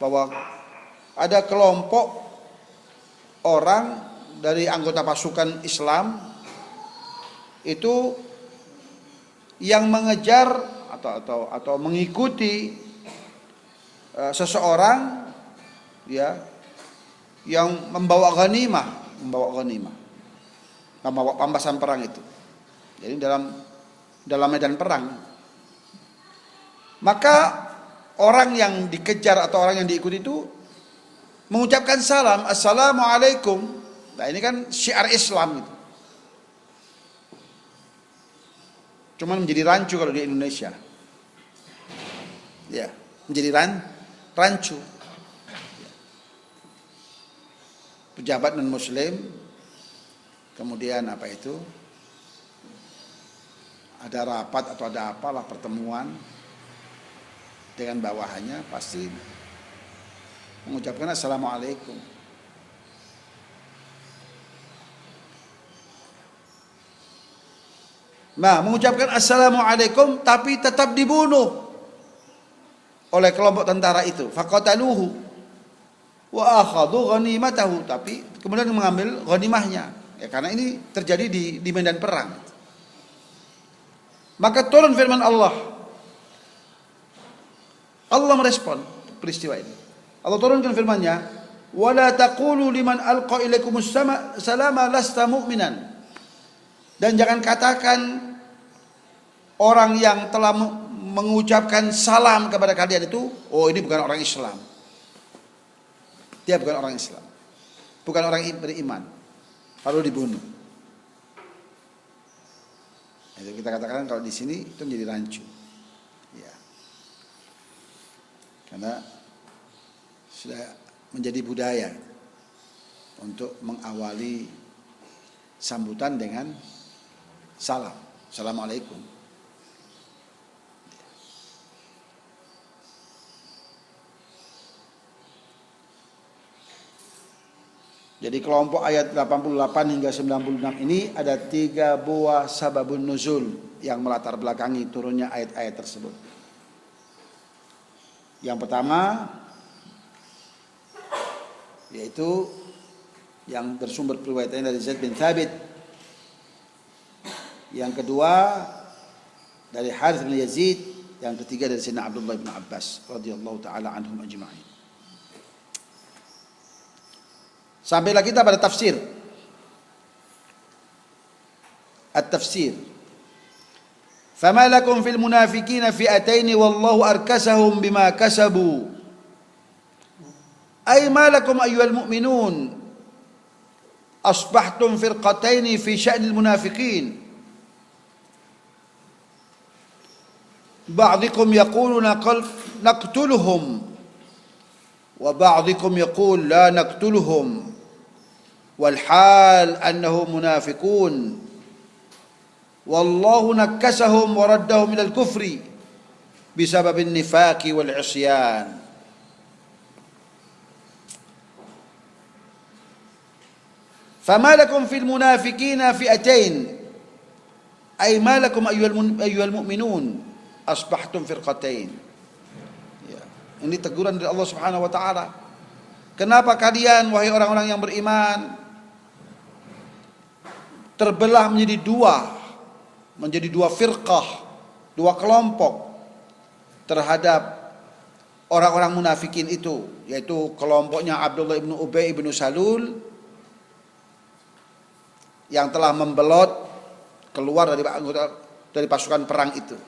bahwa ada kelompok orang dari anggota pasukan Islam itu yang mengejar atau mengikuti seseorang, ya, yang membawa ghanimah. pampasan perang itu. Jadi dalam medan perang, maka orang yang dikejar atau orang yang diikuti itu mengucapkan salam, assalamualaikum. Nah ini kan syiar Islam itu. Cuman menjadi rancu kalau di Indonesia. Ya, menjadi rancu. Pejabat non muslim, kemudian apa itu? Ada rapat atau ada apalah pertemuan dengan bawahannya pasti mengucapkan assalamualaikum. Nah, mengucapkan assalamualaikum tapi tetap dibunuh oleh kelompok tentara itu. Faqataluhu wa akhadhu ghanimatahu, tapi kemudian mengambil ghanimahnya. Ya, karena ini terjadi di medan perang. Maka turun firman Allah. Allah merespon peristiwa ini. Allah turunkan firman-Nya, "Wa la taqulu liman alqa ilaikumus salama lasta mu'minan." Dan jangan katakan orang yang telah mengucapkan salam kepada kalian itu, oh ini bukan orang Islam. Dia bukan orang Islam. Bukan orang beriman. Lalu dibunuh. Itu kita katakan kalau di sini itu menjadi rancu. Ya. Karena sudah menjadi budaya untuk mengawali sambutan dengan salam. Assalamualaikum. Jadi kelompok ayat 88 hingga 96 ini ada 3 buah sababun nuzul yang melatar belakangi turunnya ayat-ayat tersebut. Yang pertama yaitu yang bersumber riwayatnya dari Zaid bin Thabit. Yang kedua dari Harith bin Yazid, yang ketiga dari Sayyidina Abdullah bin Abbas radhiyallahu taala anhum ajma'in. Sampailah kita pada tafsir. At-tafsir. Fama lakum fil munafiqina fi'ataini wallahu arkasahum bima kasabu. Ay ma lakum ayyuhal mu'minun asbahtum firqataini fi sya'nil munafiqin. Ba'dikum yaquluna naqtuluhum wa ba'dikum yaqul la naqtuluhum wal hal annahum munafiqun wallahu nakkasahum wa raddahum ila al-kufri bisababin nifaqi wal isyan. Fama lakum fil munafiqina fi'atain ay ma lakum ayyuhal mu'minun asbahtum firqatain. Ya. Ini teguran dari Allah Subhanahu wa taala. Kenapa kalian wahai orang-orang yang beriman terbelah menjadi dua firqah, dua kelompok terhadap orang-orang munafikin itu, yaitu kelompoknya Abdullah bin Ubay bin Salul yang telah membelot keluar dari pasukan perang itu.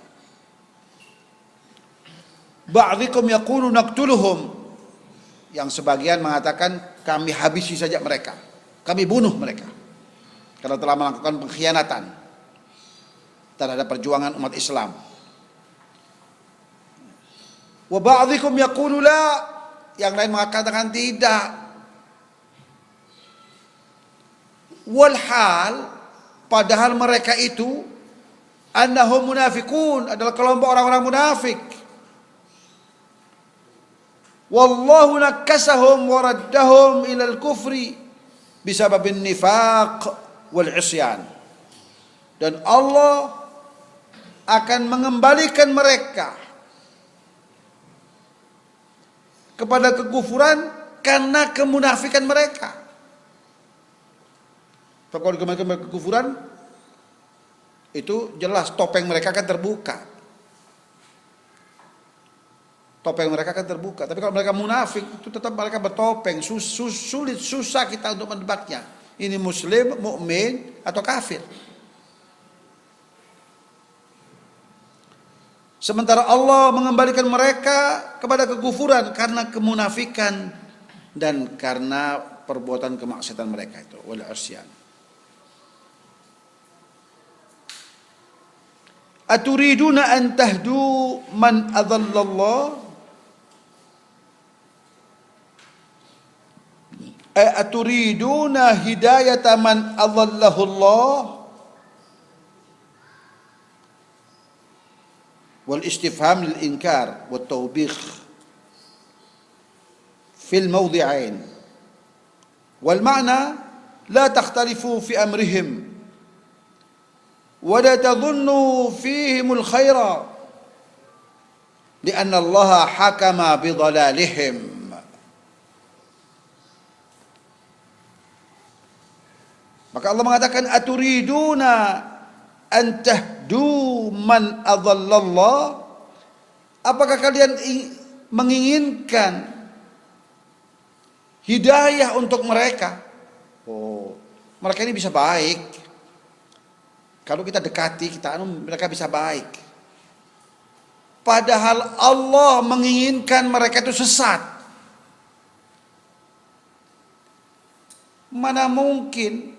Ba'dikum yaqulu naqtuluhum, yang sebagian mengatakan kami habisi saja mereka, kami bunuh mereka karena telah melakukan pengkhianatan terhadap perjuangan umat Islam. Wa ba'dikum yaqulu la, yang lain mengatakan tidak. Walhal, padahal mereka itu annahum munafiqun, adalah kelompok orang-orang munafik. Wallahu nakkasahum wa raddahum ilal kufri bisababin nifaq wal isyan. Dan Allah akan mengembalikan mereka kepada kekufuran karena kemunafikan mereka. Kalau kembali ke kekufuran itu jelas topeng mereka akan terbuka. Topeng mereka akan terbuka. Tapi kalau mereka munafik itu tetap mereka bertopeng. Sulit, susah kita untuk mendebaknya. ini muslim, mukmin atau kafir. Sementara Allah mengembalikan mereka kepada kekufuran karena kemunafikan dan karena perbuatan kemaksiatan mereka itu, wal asyan. Aturiduna an tahdu man adallallah? Aturiduna hidayata man adallahu Allah? Wal istifham lil inkar wat tawbikh fil mawdi'ain. Wal ma'na la takhtalifu fi amrihim wa la tadhunnu fihim al khaira li'anna Allah hakama bi dhalalihim. Maka Allah mengatakan aturiduna an tahdu man adallallah? Apakah kalian menginginkan hidayah untuk mereka? Oh, mereka ini bisa baik. Kalau kita dekati, mereka bisa baik. Padahal Allah menginginkan mereka itu sesat. Mana mungkin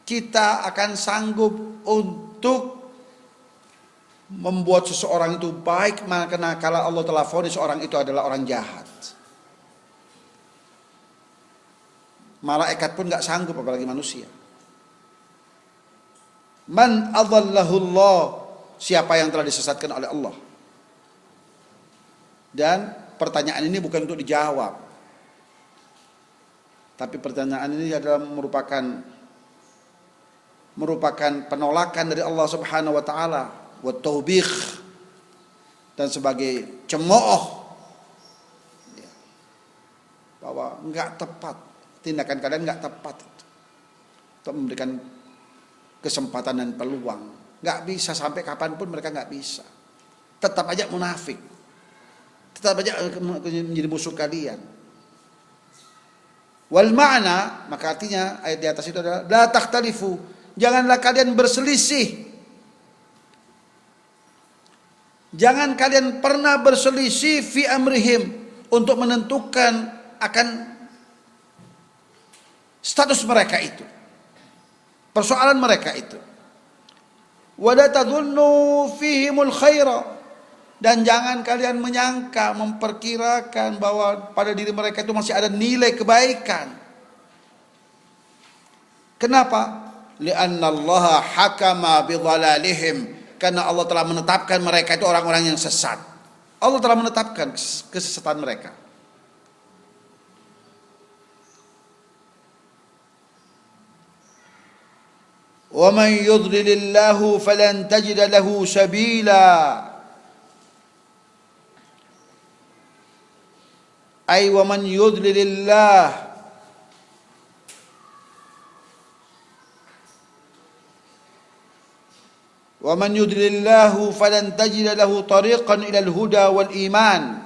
kita akan sanggup untuk membuat seseorang itu baik, karena kalau Allah telah vonis seorang itu adalah orang jahat. Malaikat pun nggak sanggup, apalagi manusia. Man adallahullah, siapa yang telah disesatkan oleh Allah. Dan pertanyaan ini bukan untuk dijawab, tapi pertanyaan ini adalah merupakan penolakan dari Allah Subhanahu wa taala, wa taubikh, dan sebagai cemooh bahwa enggak tepat, tindakan kalian enggak tepat untuk memberikan kesempatan dan peluang. Enggak bisa, sampai kapanpun mereka enggak bisa. Tetap aja munafik, tetap aja menjadi musuh kalian. Wal ma'na, maka artinya ayat di atas itu adalah la takhtalifu, janganlah kalian berselisih. Jangan kalian pernah berselisih fi amrihim, untuk menentukan akan status mereka itu, persoalan mereka itu. Wa la tadhunnu fihimul khaira, dan jangan kalian menyangka, memperkirakan bahwa pada diri mereka itu masih ada nilai kebaikan. Kenapa? Li'anna Allah hakama bidhalalihim, karena Allah telah menetapkan mereka itu orang-orang yang sesat. Allah telah menetapkan kesesatan mereka. Wa man yudlilillahu falan tajida lahu sabila. Ay wa man yudlilillah, wa man yudlilillahu falan tajida lahu tariqan ilal huda wal iman.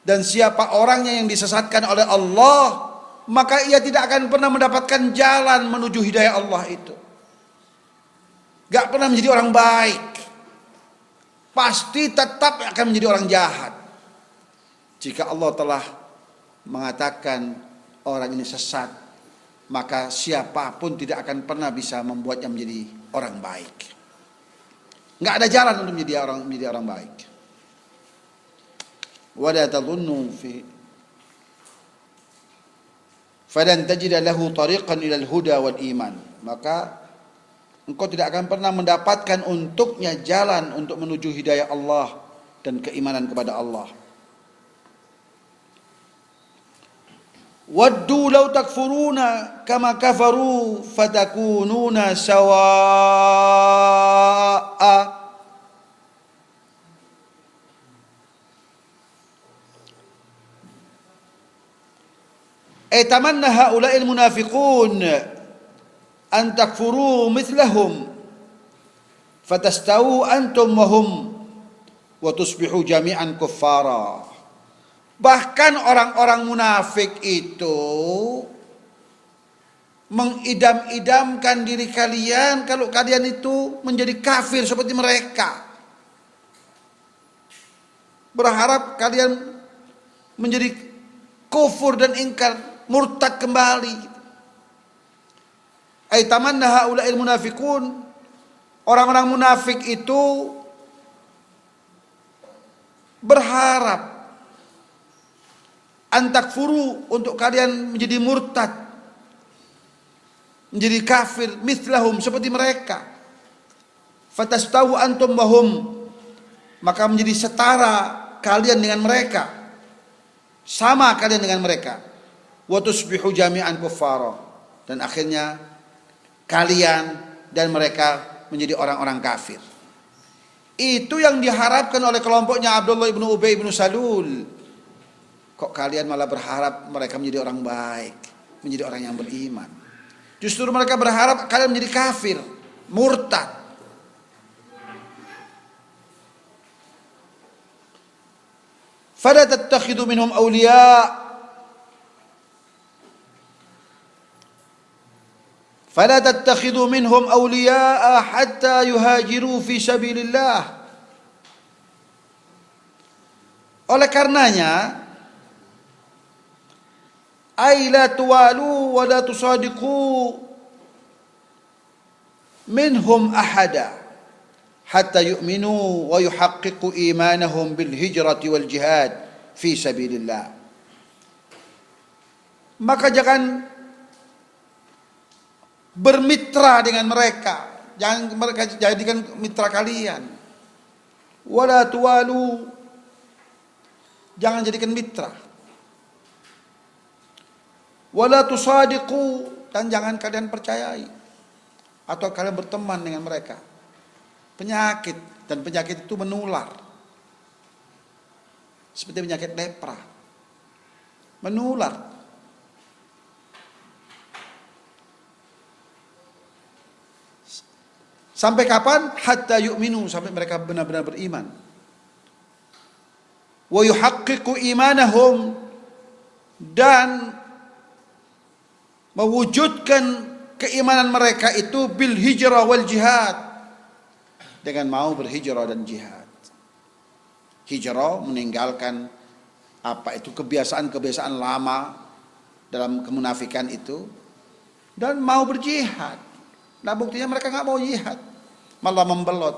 Dan siapa orangnya yang disesatkan oleh Allah, maka ia tidak akan pernah mendapatkan jalan menuju hidayah Allah itu. Gak pernah menjadi orang baik, pasti tetap akan menjadi orang jahat. Jika Allah telah mengatakan orang ini sesat, maka siapapun tidak akan pernah bisa membuatnya menjadi orang baik. Nggak ada jalan untuk menjadi orang baik. Wala tadhunnu fi falan tajida lahu tariqan ilal huda wal iman. Maka engkau tidak akan pernah mendapatkan untuknya jalan untuk menuju hidayah Allah dan keimanan kepada Allah. Waddu law takfuruna kama kafaru fatakununa sawaa. Tamanna haula'il munafiqun an takfuru mithlahum fatastawu antum wa hum wa tusbihu jami'an kuffara. Bahkan orang-orang munafik itu mengidam-idamkan diri kalian kalau kalian itu menjadi kafir seperti mereka. Berharap kalian menjadi kufur dan ingkar, murtad kembali. Ay tamanna haula'il munafiqun, orang-orang munafik itu berharap antakfuru, untuk kalian menjadi murtad, menjadi kafir, mithlahum, seperti mereka. Fatastawu antum wahum, maka menjadi setara kalian dengan mereka, sama kalian dengan mereka. Wa tusbihu jami'an kuffara, dan akhirnya kalian dan mereka menjadi orang-orang kafir. Itu yang diharapkan oleh kelompoknya Abdullah ibnu Ubay ibnu Salul. Kok kalian malah berharap mereka menjadi orang baik, menjadi orang yang beriman? Justru mereka berharap kalian menjadi kafir, murtad. Fala tattakhidhu minhum awliya, fala tattakhidhu minhum awliya hatta yuhajiru fi sabilillah. Oleh karenanya, ay la tuwalu wa la tusadiqu minhum ahada hatta yu'minu wa yuhaqqiqu imanahum bil hijrati wal jihad fi sabilillah. Maka jangan bermitra dengan mereka, jangan mereka jadikan mitra kalian. Wala tuwalu, jangan jadikan mitra. Wala tusadiqu, dan jangan kalian percayai atau kalian berteman dengan mereka. Penyakit, dan penyakit itu menular. Seperti penyakit lepra. Menular. Sampai kapan? Hatta yu'minu, sampai mereka benar-benar beriman. Wa yuhaqqiqu imanahum, dan mewujudkan keimanan mereka itu bil hijrah wal jihad, dengan mau berhijrah dan jihad. Hijrah meninggalkan apa itu kebiasaan-kebiasaan lama dalam kemunafikan itu, dan mau berjihad. Nah buktinya mereka nggak mau jihad, malah membelot,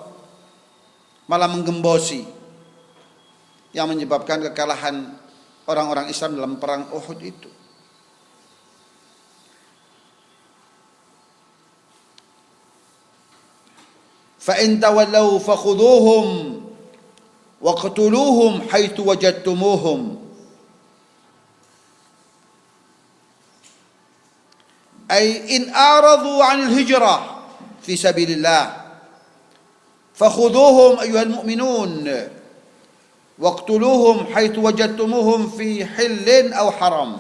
malah menggembosi, yang menyebabkan kekalahan orang-orang Islam dalam perang Uhud itu. فَإِن تَوَلَّوْا فَخُذُوهُمْ وَاقْتُلُوهُمْ حَيْثُ وَجَدتُّمُوهُمْ. أي إن أعرضوا عن الهجرة في سبيل الله فخذوهم أيها المؤمنون واقتلوهم حيث وجدتموهم في حل أو حرام.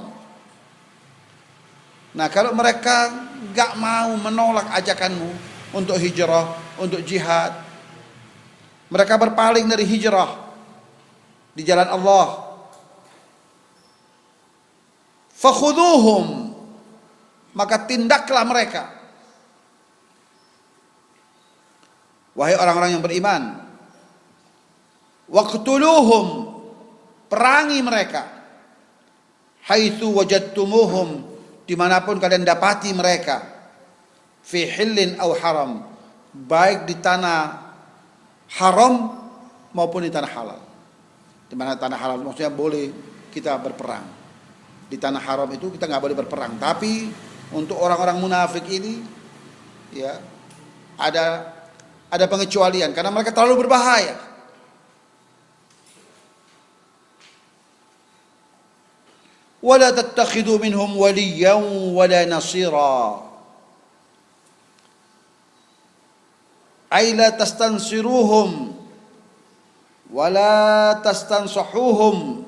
Nah, kalau mereka gak mau menolak ajakanmu untuk hijrah, untuk jihad, mereka berpaling dari hijrah di jalan Allah, fakhuduhum, maka tindaklah mereka, wahai orang-orang yang beriman. Waqtuluhum, perangi mereka. Haitsu wajadtumuhum, dimanapun kalian dapati mereka. Fi hillin aw haram, baik di tanah haram maupun di tanah halal. Di mana tanah halal maksudnya boleh kita berperang. Di tanah haram itu kita nggak boleh berperang. Tapi untuk orang-orang munafik ini, ya ada pengecualian karena mereka terlalu berbahaya. Wala tattakhidhu minhum waliyan wala nasira. Ay la tastansiruhum wala tastansahuhum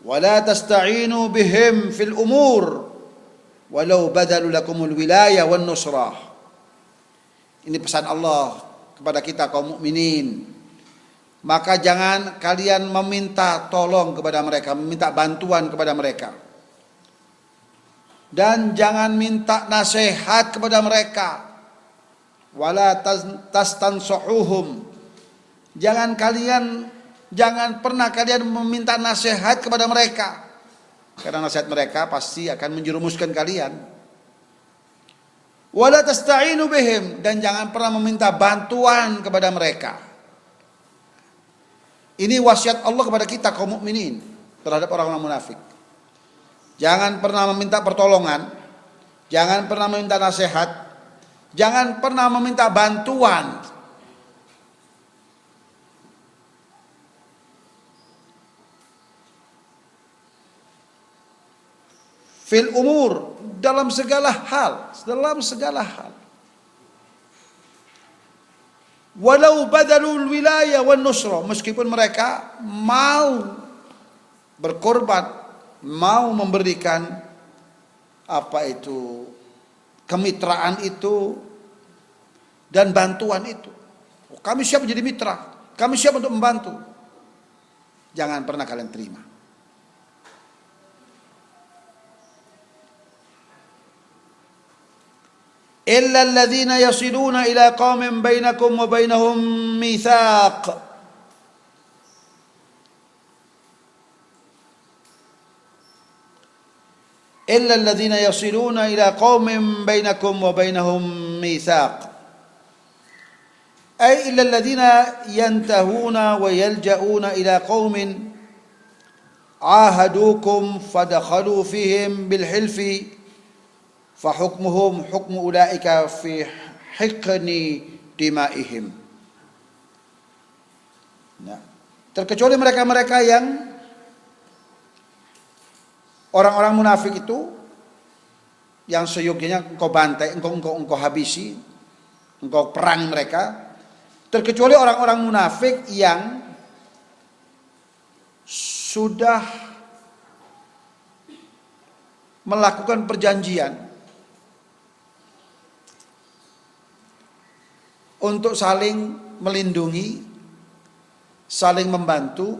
wala tasta'inu bihim fil umur walau badalu lakumul wilayah wan nusrah. Ini pesan Allah kepada kita kaum mukminin. Maka jangan kalian meminta tolong kepada mereka, meminta bantuan kepada mereka. dan jangan minta nasihat kepada mereka. Wala tastansuhum, jangan pernah kalian meminta nasihat kepada mereka, karena nasihat mereka pasti akan menjerumuskan kalian. Wala tasta'inu bihim, dan jangan pernah meminta bantuan kepada mereka. Ini wasiat Allah kepada kita kaum mukminin terhadap orang-orang munafik. Jangan pernah meminta pertolongan, jangan pernah meminta nasihat, jangan pernah meminta bantuan. Fil umur, dalam segala hal, Walau badalul wilayah wan nusra, meskipun mereka mau berkorban, mau memberikan kemitraan itu dan bantuan itu. Kami siap menjadi mitra, kami siap untuk membantu. Jangan pernah kalian terima. Illa alladhina yasiluna ila qaumin bainakum wa bainahum mitsaq. إلا الذين يصلون إلى قوم بينكم وبينهم ميثاق أي إلا الذين ينتهون ويلجؤون إلى قوم عاهدوكم فدخلوا فيهم بالحلف فحكمهم حكم أولئك في حقن دمائهم. Nah, terkecuali mereka-mereka yang orang-orang munafik itu yang seyogianya engkau bantai, engkau habisi, engkau perang mereka. Terkecuali orang-orang munafik yang sudah melakukan perjanjian untuk saling melindungi, saling membantu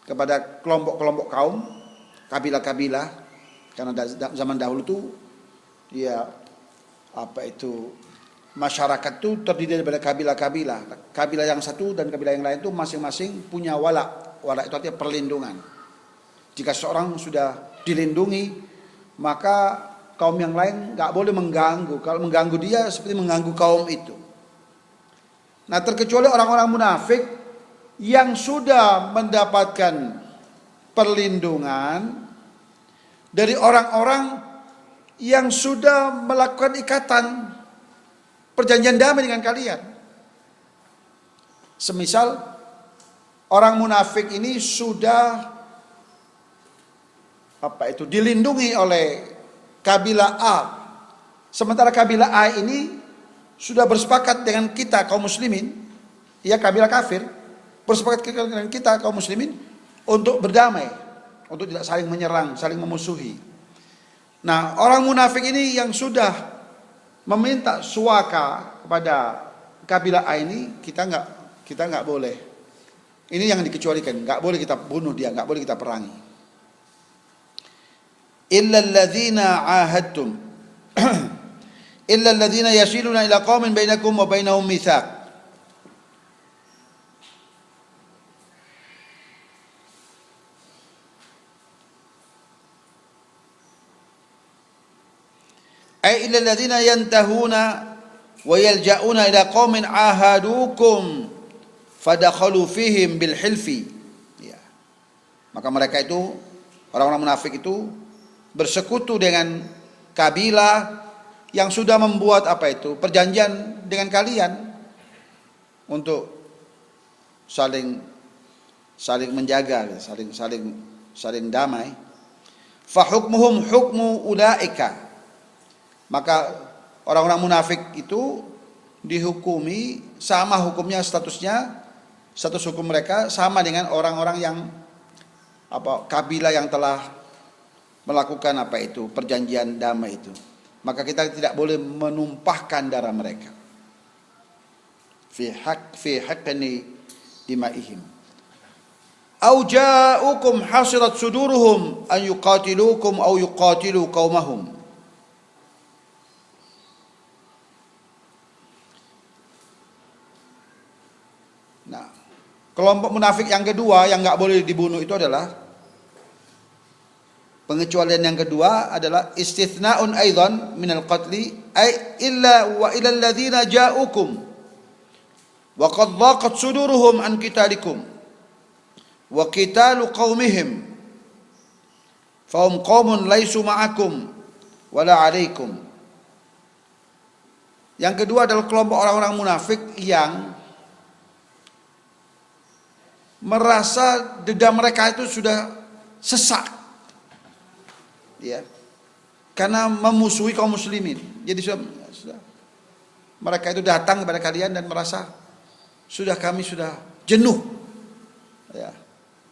kepada kelompok-kelompok kaum, kabilah-kabilah, karena zaman dahulu tuh ya masyarakat tuh terdiri daripada kabilah-kabilah. Kabilah yang satu dan kabilah yang lain tuh masing-masing punya wala. Wala itu artinya perlindungan. Jika seorang sudah dilindungi, maka kaum yang lain nggak boleh mengganggu. Kalau mengganggu dia seperti mengganggu kaum itu. Nah, terkecuali orang-orang munafik yang sudah mendapatkan perlindungan dari orang-orang yang sudah melakukan ikatan perjanjian damai dengan kalian. Semisal orang munafik ini sudah dilindungi oleh kabilah A, sementara kabilah A ini sudah bersepakat dengan kita kaum muslimin, ya kabilah kafir bersepakat dengan kita kaum muslimin untuk berdamai, untuk tidak saling menyerang, saling memusuhi. Nah, orang munafik ini yang sudah meminta suaka kepada kabilah A ini, kita nggak boleh. Ini yang dikecualikan, nggak boleh kita bunuh dia, nggak boleh kita perangi. Illa alladzina ahadtum, illa alladzina yasiluna ila qaumin bainakum wa bainahum mitsaq. Ay illa alladziina yantahuna wa yalja'una ila qaumin ahadukum fadakhalu fihim bil hilfi. Ya. Maka mereka itu, orang-orang munafik itu bersekutu dengan kabilah yang sudah membuat perjanjian dengan kalian untuk saling menjaga, saling damai. Fa hukmuhum hukmu ulaika. Maka orang-orang munafik itu dihukumi sama hukumnya, status hukum mereka sama dengan orang-orang yang kabilah yang telah melakukan perjanjian damai itu. Maka kita tidak boleh menumpahkan darah mereka. Fi haqqani dimaihim. Au ja'ukum hasirat suduruhum an yuqatilukum au yuqatilu qaumahum. Nah, kelompok munafik yang kedua yang nggak boleh dibunuh itu adalah, pengecualian yang kedua adalah istithna'un aidan minal qatli ay illa wa ilal ladzina ja'ukum wa qad dhaqat suduruhum an qitalikum wa qitalu qaumihim fahum qaumun laisu ma'akum wala 'alaikum. Yang kedua adalah kelompok orang-orang munafik yang merasa dada mereka itu sudah sesak, ya, karena memusuhi kaum muslimin. Jadi sudah mereka itu datang kepada kalian dan merasa kami sudah jenuh, ya,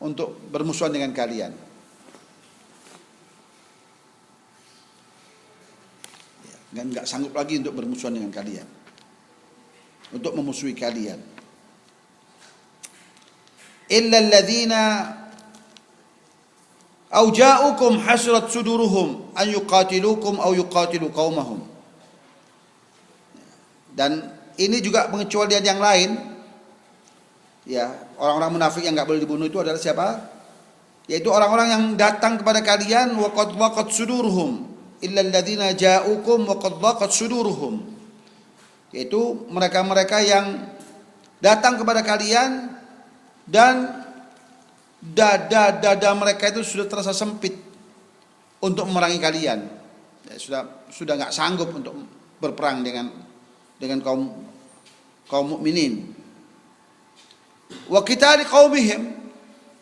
untuk bermusuhan dengan kalian. Dan nggak sanggup lagi untuk bermusuhan dengan kalian, untuk memusuhi kalian. Illa alladzina au ja'ukum hasrat suduruhum an yuqatilukum au yuqatilu qaumahum. Dan ini juga pengecualian yang lain, ya, orang-orang munafik yang nggak boleh dibunuh itu adalah siapa? Yaitu orang-orang yang datang kepada kalian wa qad dhaqat suduruhum illa alladzina ja'ukum wa qad dhaqat suduruhum. Yaitu mereka-mereka yang datang kepada kalian dan dada mereka itu sudah terasa sempit untuk memerangi kalian, ya, sudah nggak sanggup untuk berperang dengan kaum mukminin. Wa qitali qaumihim,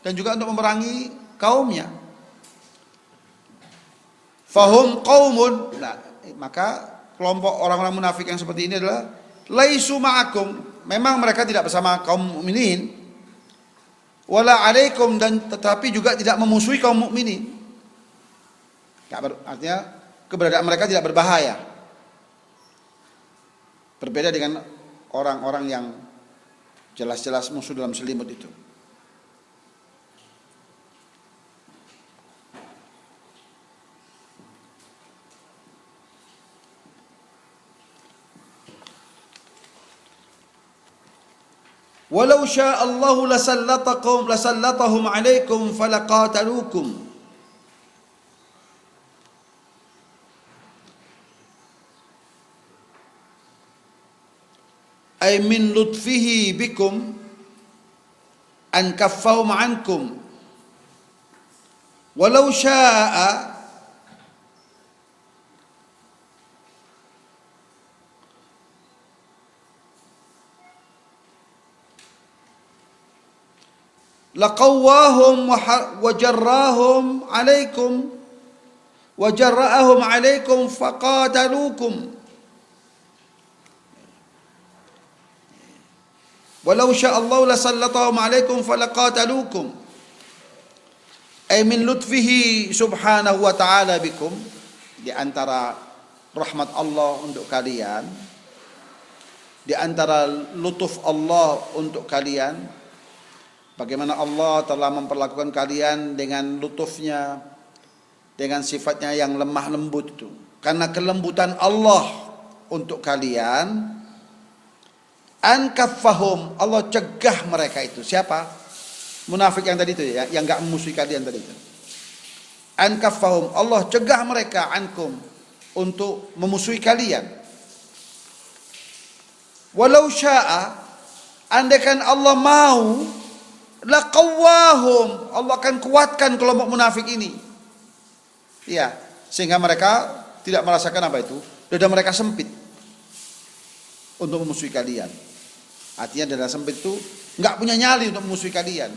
dan juga untuk memerangi kaumnya. Fahum qaumun, nah, maka kelompok orang-orang munafik yang seperti ini adalah laisu ma'akum, memang mereka tidak bersama kaum mukminin, wala alaikum, dan tetapi juga tidak memusuhi kaum mukminin. Artinya keberadaan mereka tidak berbahaya. Berbeda dengan orang-orang yang jelas-jelas musuh dalam selimut itu. Walau sya'allahu lasallatahum alaikum falaqatalukum. Ay min lutfihi bikum an kaffahum ankum. Walau sya'a laqawwahum wa jarrahum alaikum wa jarra'ahum alaikum faqatalukum. Walau sya'allahu lasallatahum alaikum falaqatalukum. Ay min lutfihi subhanahu wa ta'ala bikum, di antara rahmat Allah untuk kalian, di antara lutuf Allah untuk kalian, bagaimana Allah telah memperlakukan kalian dengan lutufnya, dengan sifatnya yang lemah lembut itu. Karena kelembutan Allah untuk kalian, an kaffahum, Allah cegah mereka itu. Siapa? Munafik yang tadi itu, ya, yang enggak memusuhi kalian tadi itu. An kaffahum, Allah cegah mereka ankum, untuk memusuhi kalian. Walau sya'a, andaikan Allah mau, laqawwahum, Allah akan kuatkan kelompok munafik ini, ya, sehingga mereka tidak merasakan apa itu, dada mereka sempit untuk memusuhi kalian. Artinya dada sempit itu nggak punya nyali untuk memusuhi kalian.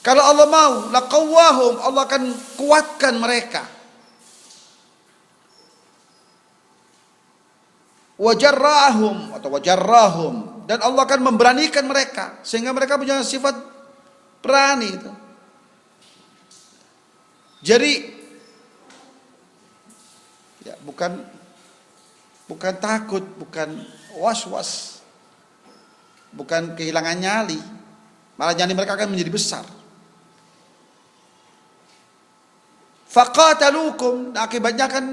Kalau Allah mau, laqawwahum, Allah akan kuatkan mereka. Wajarrahum atau wajarrahum, dan Allah akan memberanikan mereka sehingga mereka punya sifat berani itu. Jadi ya, bukan takut, bukan was-was, bukan kehilangan nyali, malah nyali mereka akan menjadi besar. Faqatalukum, akibatnya akan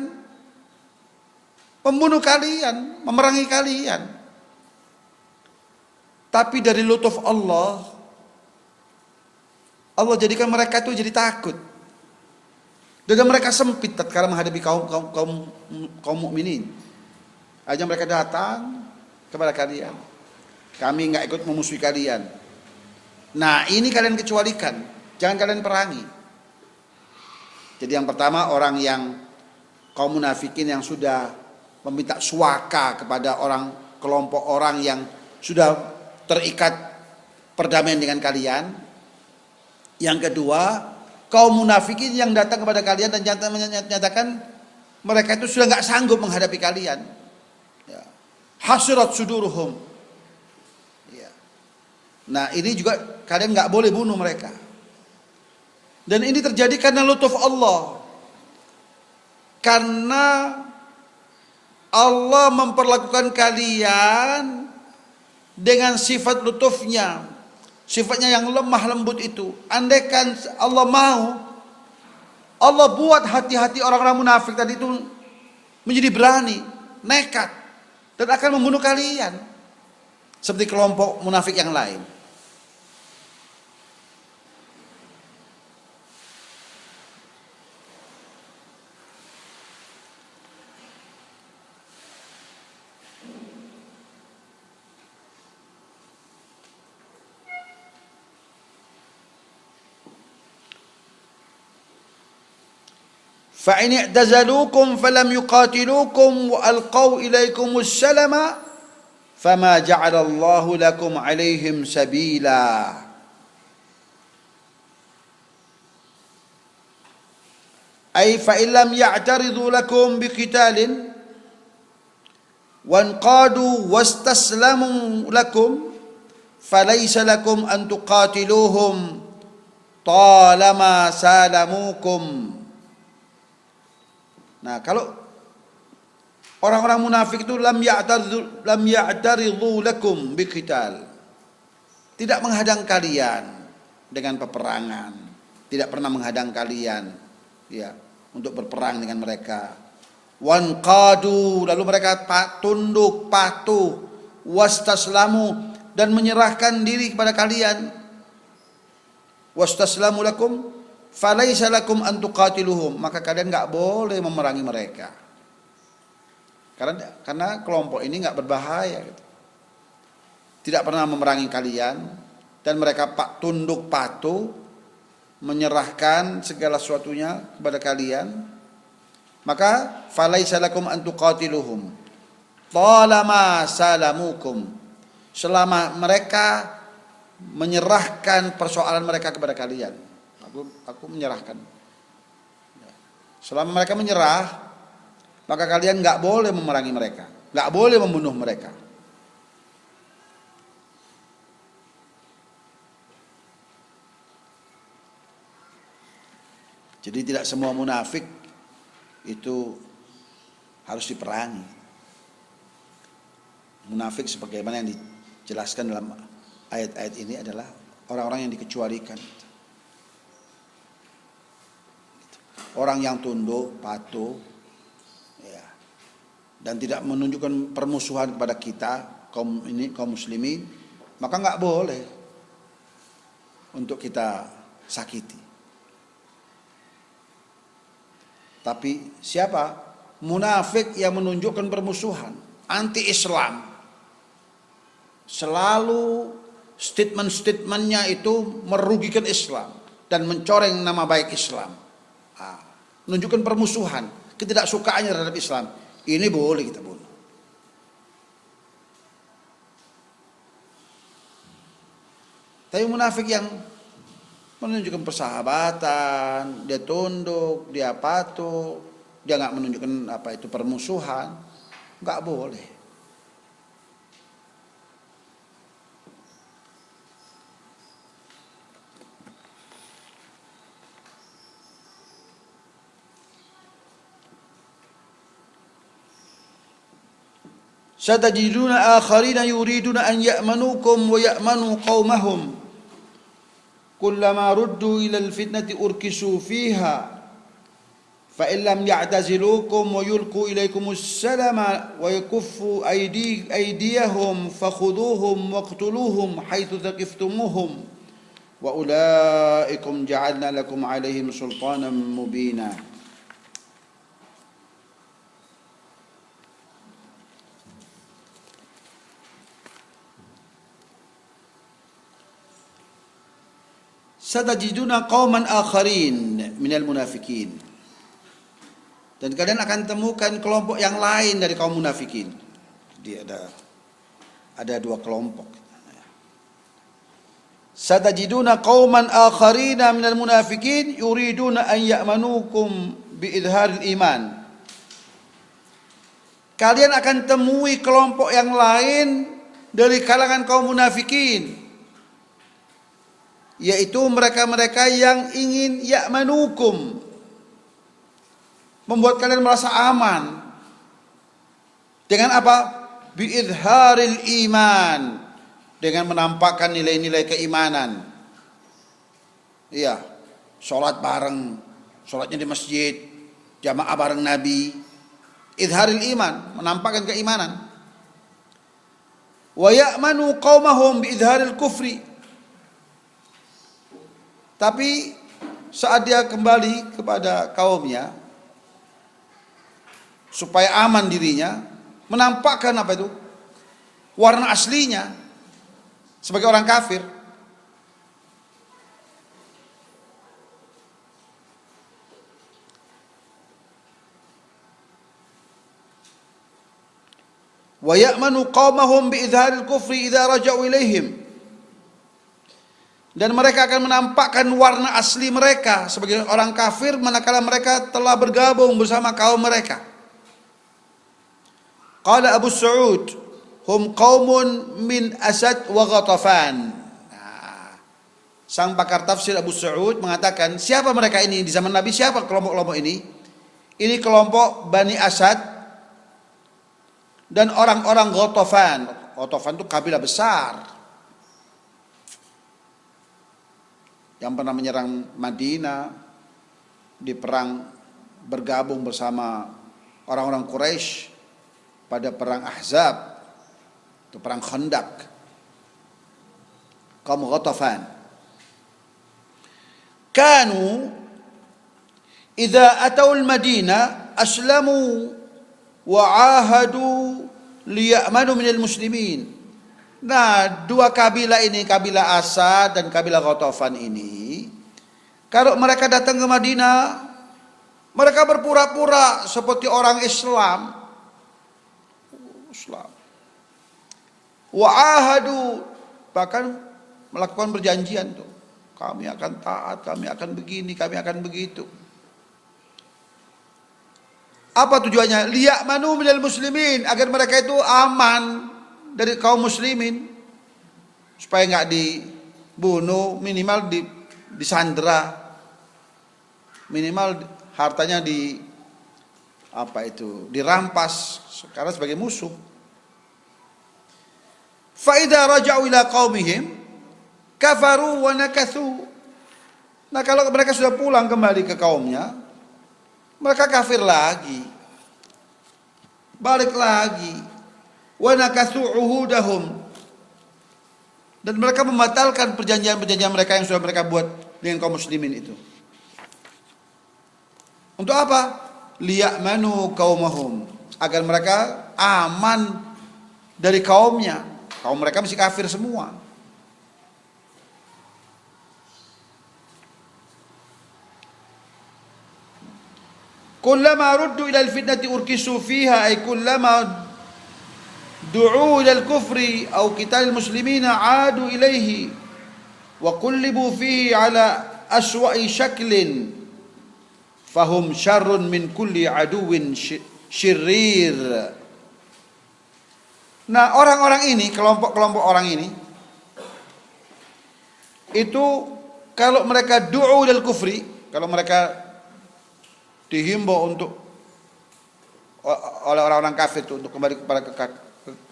membunuh kalian, memerangi kalian. Tapi dari lutuf Allah, Allah jadikan mereka itu jadi takut. Dan mereka sempit tatkala menghadapi kaum mukminin. Aja mereka datang kepada kalian. Kami enggak ikut memusuhi kalian. Nah, ini kalian kecualikan. Jangan kalian perangi. Jadi yang pertama, orang yang kaum munafikin yang sudah meminta suaka kepada kelompok orang yang sudah terikat perdamaian dengan kalian. Yang kedua, kaum munafikin yang datang kepada kalian dan menyatakan mereka itu sudah nggak sanggup menghadapi kalian. Ya. Hasirat suduruhum. Ya. Nah, ini juga kalian nggak boleh bunuh mereka. Dan ini terjadi karena lutuf Allah. Karena Allah memperlakukan kalian dengan sifat lutufnya. Sifatnya yang lemah lembut itu. Andaikan Allah mau, Allah buat hati-hati orang-orang munafik tadi itu menjadi berani, nekat, dan akan membunuh kalian. Seperti kelompok munafik yang lain. فإن اعتزلوكم فلم يقاتلوكم وألقوا إليكم السلم فما جعل الله لكم عليهم سبيلا. أي فإن لم يعترضوا لكم بقتال وانقادوا واستسلموا لكم فليس لكم أن تقاتلوهم طالما سالموكم. Nah, kalau orang-orang munafik itu lam ya'taridhu lakum biqital, tidak menghadang kalian dengan peperangan, tidak pernah menghadang kalian ya untuk berperang dengan mereka. Wanqadu, lalu mereka tunduk patuh, wastaslamu, dan menyerahkan diri kepada kalian. Wastaslamu lakum falaisa lakum an tuqatiluhum, maka kalian enggak boleh memerangi mereka. Karena kelompok ini enggak berbahaya gitu. Tidak pernah memerangi kalian dan mereka tunduk patuh, menyerahkan segala sesuatunya kepada kalian. Maka falaisa lakum an tuqatiluhum talama salamukum, selama mereka menyerahkan persoalan mereka kepada kalian. Aku menyerahkan. Selama mereka menyerah, maka kalian nggak boleh memerangi mereka, nggak boleh membunuh mereka. Jadi tidak semua munafik itu harus diperangi. Munafik sebagaimana yang dijelaskan dalam ayat-ayat ini adalah orang-orang yang dikecualikan. Orang yang tunduk, patuh, ya, dan tidak menunjukkan permusuhan kepada kita, kaum muslimin, maka nggak boleh untuk kita sakiti. Tapi siapa? Munafik yang menunjukkan permusuhan, anti-Islam. Selalu statement-statementnya itu merugikan Islam dan mencoreng nama baik Islam. Menunjukkan permusuhan, ketidaksukaannya terhadap Islam. Ini boleh kita bunuh. Tapi munafik yang menunjukkan persahabatan, dia tunduk, dia patuh, dia nggak menunjukkan apa itu permusuhan, nggak boleh. Satajiduna akharina yuriduna an ya'manukum wa ya'manu qaumahum kullama ruddu ila al-fitnati urkisu fiha فإن لم يعتزلوكم ويلقوا إليكم السلم ويكفوا أيديهم فخذوهم واقتلوهم حيث ثقفتموهم وأولئكم جعلنا لكم عليهم سلطانا مبينا. Satajiduna qauman akharin minal munafikin. Dan kalian akan temukan kelompok yang lain dari kaum munafikin. Jadi ada dua kelompok. Satajiduna qauman akharina minal munafikin yuriduna an ya'manukum biidharil iman. Kalian akan temui kelompok yang lain dari kalangan kaum munafikin, yaitu mereka-mereka yang ingin ya'manukum, membuat kalian merasa aman. Dengan apa? Biidharil iman, dengan menampakkan nilai-nilai keimanan. Iya, sholat bareng, sholatnya di masjid, jamaah bareng Nabi. Idharil iman, menampakkan keimanan. Wa ya'manu qaumahum biidharil kufri. Tapi saat dia kembali kepada kaumnya, supaya aman dirinya, menampakkan apa itu? Warna aslinya sebagai orang kafir. Wa ya'manu qaumahum biidharil kufri idza raja'u ilaihim. Dan mereka akan menampakkan warna asli mereka sebagai orang kafir manakala mereka telah bergabung bersama kaum mereka. Qala Abu Sa'ud, hum qaumun min Asad wa Ghatafan. Sang pakar tafsir Abu Sa'ud mengatakan, siapa mereka ini di zaman Nabi? Siapa kelompok-kelompok ini? Ini kelompok Bani Asad dan orang-orang Ghatafan. Ghatafan itu kabilah besar yang pernah menyerang Madinah di perang, bergabung bersama orang-orang Quraisy pada perang Ahzab atau perang Khandaq. Kaum Ghatafan kanu idza atau al-Madinah aslamu wa ahadu liya'manu minal muslimin. Nah, dua kabilah ini, kabilah Asad dan kabilah Ghatafan ini, kalau mereka datang ke Madinah, mereka berpura-pura seperti orang Islam. Wa ahadu, bahkan melakukan perjanjian tuh. Kami akan taat, kami akan begini, kami akan begitu. Apa tujuannya? Liya'manu minal muslimin, agar mereka itu aman dari kaum muslimin, supaya nggak dibunuh, minimal disandera, minimal hartanya dirampas karena sebagai musuh. Fa idza raja'u ila qaumihim kafaru wa nakathu. Nah, kalau mereka sudah pulang kembali ke kaumnya, mereka kafir lagi, balik lagi. Wa nakathu uhudahum, dan mereka membatalkan perjanjian-perjanjian mereka yang sudah mereka buat dengan kaum muslimin itu. Untuk apa? Liya'manu qaumahum, agar mereka aman dari kaumnya. Kaum mereka masih kafir semua. Kullama ruddu ila al-fitnati urkisu fiha, ay kullama du'u ila al-kufri aw qital al-muslimina 'adu ilayhi wa kullibu fihi ala aswa'i shaklin fahum syarrun min kulli aduwin syirrir. Nah, orang-orang ini, kelompok-kelompok orang ini, itu kalau mereka du'u ilal kufri, kalau mereka dihimbau untuk oleh orang-orang kafir itu untuk kembali kepada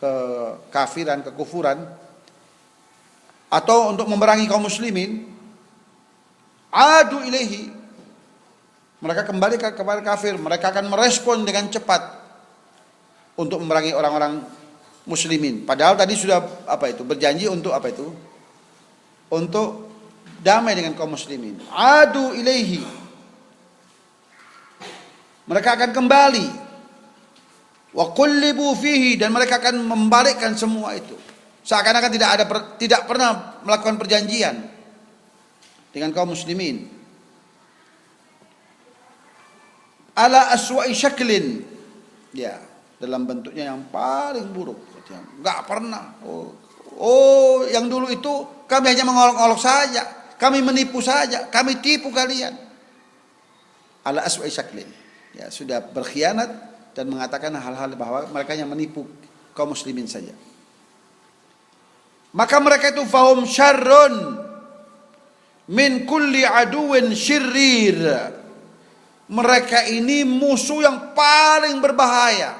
kekafiran, kekufuran, atau untuk memerangi kaum muslimin, adu ilaihi, Mereka kembali kepada kafir. Mereka akan merespon dengan cepat untuk memerangi orang-orang muslimin. Padahal tadi sudah berjanji untuk untuk damai dengan kaum muslimin. Adu ilaihi. Mereka akan kembali. Wa qullibu fihi, dan mereka akan membalikkan semua itu. Seakan-akan tidak pernah melakukan perjanjian dengan kaum muslimin. Ala aswa'i syaklin, ya, dalam bentuknya yang paling buruk. Enggak pernah. Yang dulu itu kami hanya mengolok-olok saja, kami menipu saja, kami tipu kalian. Ala aswa'i syaklin, ya, sudah berkhianat dan mengatakan hal-hal bahwa mereka yang menipu kaum muslimin saja. Maka mereka itu fahum syarrun min kulli aduwin syirrir. Mereka ini musuh yang paling berbahaya.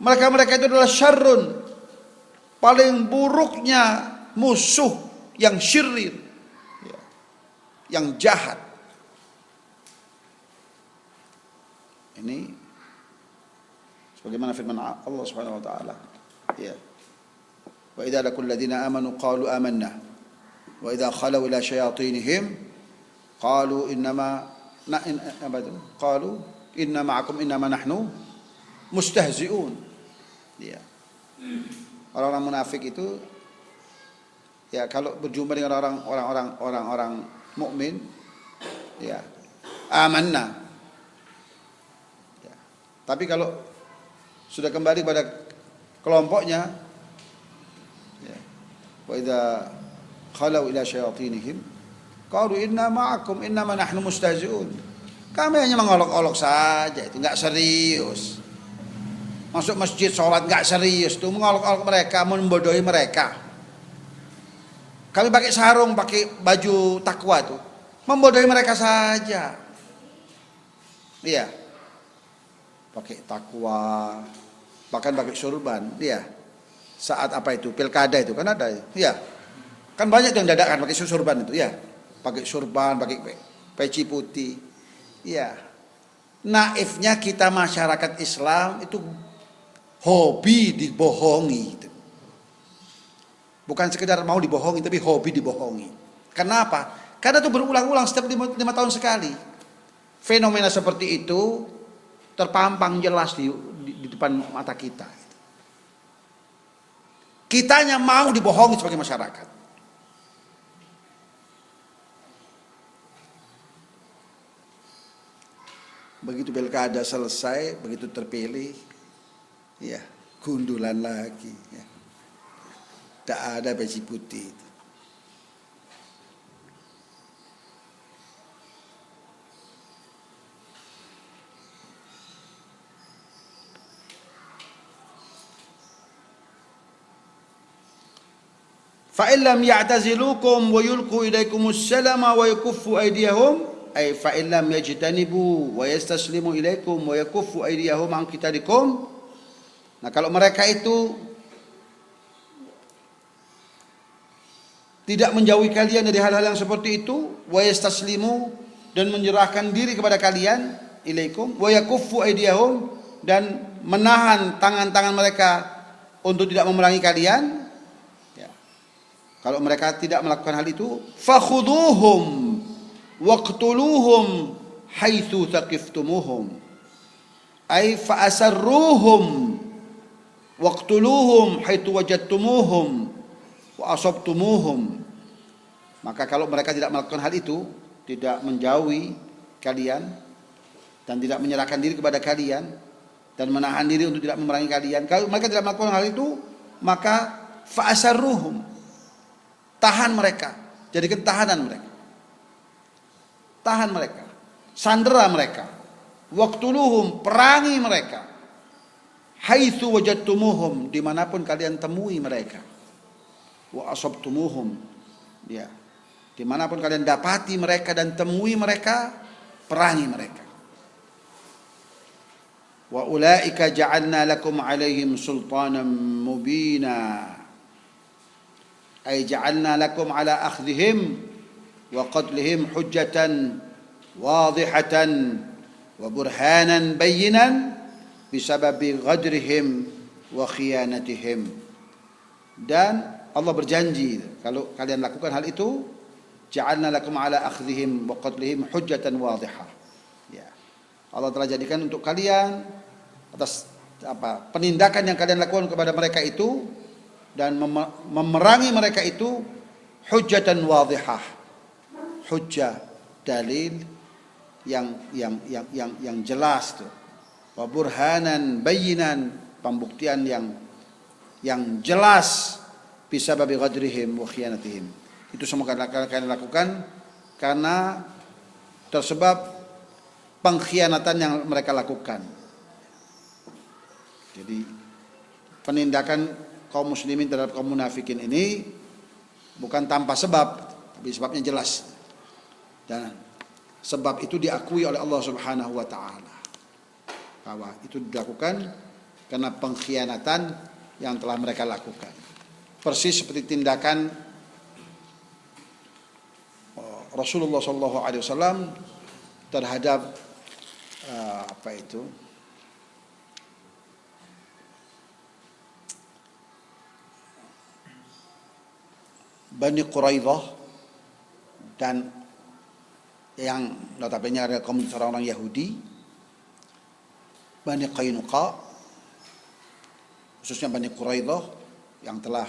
Mereka itu adalah syarrun, paling buruknya musuh yang syirir, yang jahat. Ini sebagaimana firman Allah Subhanahu wa taala, ya. Wa idza laqul ladzina amanu qalu amanna wa idza khalu ila syayatinihim qalu innama ma'akum innama nahnu mustahzi'un. Ya. Orang-orang munafik itu, ya, kalau berjumpa dengan orang-orang mukmin, ya, amanna. Ya. Tapi kalau sudah kembali pada kelompoknya, ya, wa idza khalu ila syayatinihim qalu inna ma'akum innama nahnu mustahzi'un. Kami hanya mengolok-olok saja, itu enggak serius. Masuk masjid sholat enggak serius, tuh mengolok-olok mereka, membodohi mereka. Kami pakai sarung, pakai baju takwa tuh, membodohi mereka saja. Iya. Pakai takwa, bahkan pakai surban, iya. Saat pilkada itu kan ada, iya. Kan banyak yang dadakan pakai surban itu, ya. Pakai surban, pakai peci putih. Ya. Naifnya kita masyarakat Islam itu hobi dibohongi. Bukan sekedar mau dibohongi, tapi hobi dibohongi. Kenapa? Karena itu berulang-ulang setiap 5 tahun sekali. Fenomena seperti itu terpampang jelas di depan mata kita. Kitanya mau dibohongi sebagai masyarakat. Begitu pilkada selesai, begitu terpilih, ya, gundulan lagi, ya. Tak ada peci putih. Fa illam ya'tazilukum wa yulqu ilaikumus salama wa yakuffu aydiyahum ay fa illam yajtanibu wa yastaslimu ilaikum wa yakuffu aydiyahum an qitalikum. Nah, kalau mereka itu tidak menjauhi kalian dari hal-hal yang seperti itu, wa yastaslimu, dan menyerahkan diri kepada kalian, ilaikum, wa yakuffu aydiyahum, dan menahan tangan-tangan mereka untuk tidak memerangi kalian, ya. Kalau mereka tidak melakukan hal itu, fakhuduhum waqtuluhum haitsu taqiftumuhum ay fa asarruhum waqtuluhum haitsu wajadtumuhum wa asabtumuhum. Maka kalau mereka tidak melakukan hal itu, tidak menjauhi kalian dan tidak menyerahkan diri kepada kalian dan menahan diri untuk tidak memerangi kalian, kalau mereka tidak melakukan hal itu, maka fa asarruhum, tahan mereka, jadikan tahanan mereka. Tahan mereka, sandera mereka, waqtuluhum, perangi mereka, haitsu wajadtumuhum, dimanapun kalian temui mereka, wa asabtumuhum, ya, dimanapun kalian dapati mereka dan temui mereka, perangi mereka. Wa ulaika ja'alna lakum 'alaihim sultanan mubina, ay ja'alna lakum 'ala akhdhihim wa qatlihim hujjatan wadihatan wa burhanan bayyinan bisababi ghadrihim wa khiyanatihim. Dan Allah berjanji, kalau kalian lakukan hal itu, ja'alna lakum ala akhdhihim wa qatlihim hujjatan wadihah. Ya. Allah telah jadikan untuk kalian atas penindakan yang kalian lakukan kepada mereka itu dan memerangi mereka itu hujjatan wadihah. Hujjah, dalil yang jelas tuh. Wa burhanan bayyinan, pembuktian yang jelas bisababi ghadrihim wa khiyanatihim. Itu semua kalian lakukan karena tersebab pengkhianatan yang mereka lakukan. Jadi penindakan kaum muslimin terhadap kaum munafikin ini bukan tanpa sebab, tapi sebabnya jelas. Dan sebab itu diakui oleh Allah Subhanahu wa taala. Bahwa itu dilakukan karena pengkhianatan yang telah mereka lakukan. Persis seperti tindakan Rasulullah SAW terhadap Bani Quraidah, dan yang notabene ada komunitas orang-orang Yahudi, Bani Qainuqa, khususnya Bani Quraidah yang telah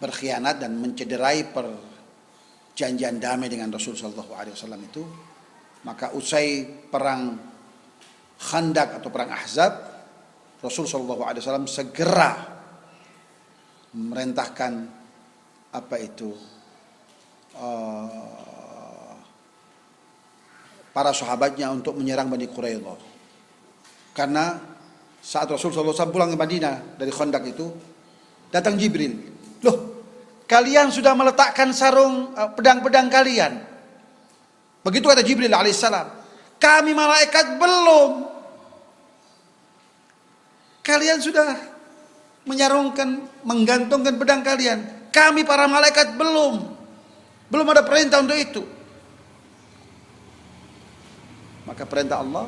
berkhianat dan mencederai perjanjian damai dengan Rasulullah SAW itu. Maka usai perang Khandaq atau perang Ahzab, Rasulullah SAW segera merintahkan para sahabatnya untuk menyerang Bani Quraidah. Karena saat Rasulullah SAW pulang ke Madinah dari Khandaq itu, datang Jibril. Loh, kalian sudah meletakkan sarung pedang-pedang kalian. Begitu kata Jibril alaihissalam. Kami malaikat belum. Kalian sudah menggantungkan pedang kalian. Kami para malaikat belum. Belum ada perintah untuk itu. Maka perintah Allah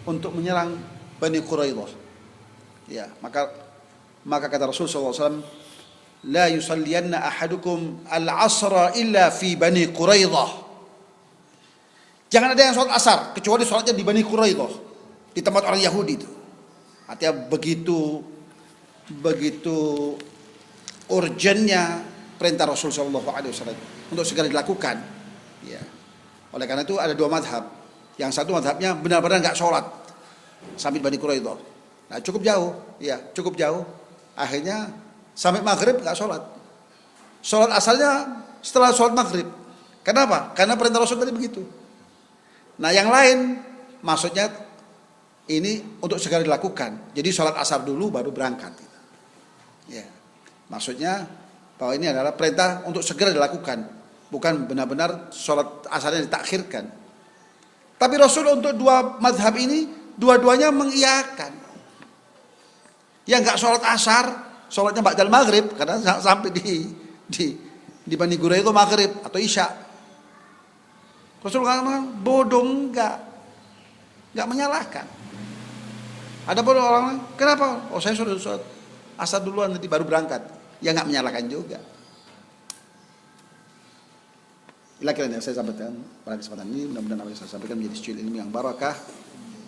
untuk menyerang Bani Quraidah. Ya, maka kata Rasulullah SAW, la yusalliyanna ahadukum al-asra illa fi Bani Quraidah. Jangan ada yang sholat asar kecuali sholatnya di Bani Quraidah, di tempat orang Yahudi itu. Artinya begitu urgennya perintah Rasulullah SAW untuk segera dilakukan. Ya. Oleh karena itu ada dua madhab. Yang satu madhabnya benar-benar nggak sholat sampai Bani Quraidah. Nah, cukup jauh. Akhirnya sampai maghrib nggak sholat. Sholat asalnya setelah sholat maghrib. Kenapa? Karena perintah Rasul tadi begitu. Nah, yang lain maksudnya ini untuk segera dilakukan. Jadi sholat asar dulu baru berangkat. Ya, maksudnya bahwa ini adalah perintah untuk segera dilakukan, bukan benar-benar sholat asarnya ditakhirkan. Tapi Rasul untuk dua mazhab ini dua-duanya mengiyakan. Yang nggak sholat asar, sholatnya ba'dal maghrib karena sampai di Bani Quraidah itu maghrib atau isya. Rasul mengatakan bodoh, nggak menyalahkan. Ada pun orang, kenapa? Oh, saya sudah sholat asar duluan nanti baru berangkat. Ya nggak menyalahkan juga. Inilah yang saya sampaikan pada kesempatan ini. Mudah-mudahan apa yang saya sampaikan menjadi secuil ilmu yang barakah,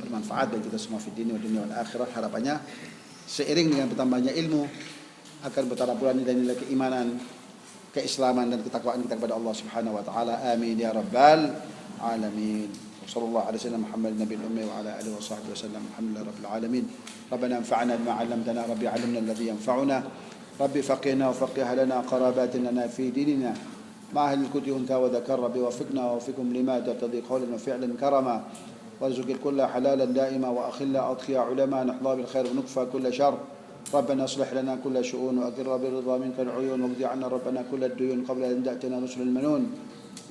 bermanfaat bagi kita semua fi dini wa dunia wal akhirah. Harapannya seiring dengan bertambahnya ilmu akan bertambah pula nilai-nilai keimanan, keislaman dan ketakwaan kita kepada Allah Subhanahu wa taala. Amin ya rabbal alamin. Wassallallahu ala sayyidina Muhammad nabiyil ummi wa ala alihi wa sahbihi wasallam. Alhamdulillah rabbil alamin. Rabbana anfa'na bima 'allamtana, rabbi 'allimna alladhi yanfa'una. Rabbi faqihna wa faqih lana qarabatin lana fi dinina. مع أهل الكتب أنت وذكر ربي وفقنا ووفقكم لما ترتضي قولا وفعلا كرما وارزق الكل حلالا دائما وأخلا أضخيا علما نحظى بالخير ونكفى كل شر ربنا اصلح لنا كل شؤون وأقر بالرضا منك العيون واقضي عنا ربنا كل الديون قبل أن تأتنا رسل المنون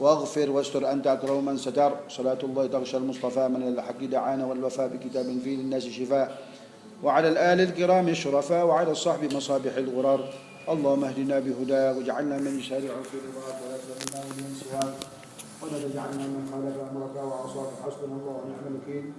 واغفر واستر أنت أكرم من ستر صلاة الله تغشى المصطفى من الحق دعانا والوفاء بكتاب فيه للناس شفاء وعلى الآل الكرام الشرفاء وعلى الصحب مصابيح الغرار اللهم اهدنا بهداك واجعلنا من يسارع في رضاك ولا تجعلنا من سواك ولا تجعلنا من خالف امرك حسبنا الله ونعم الوكيل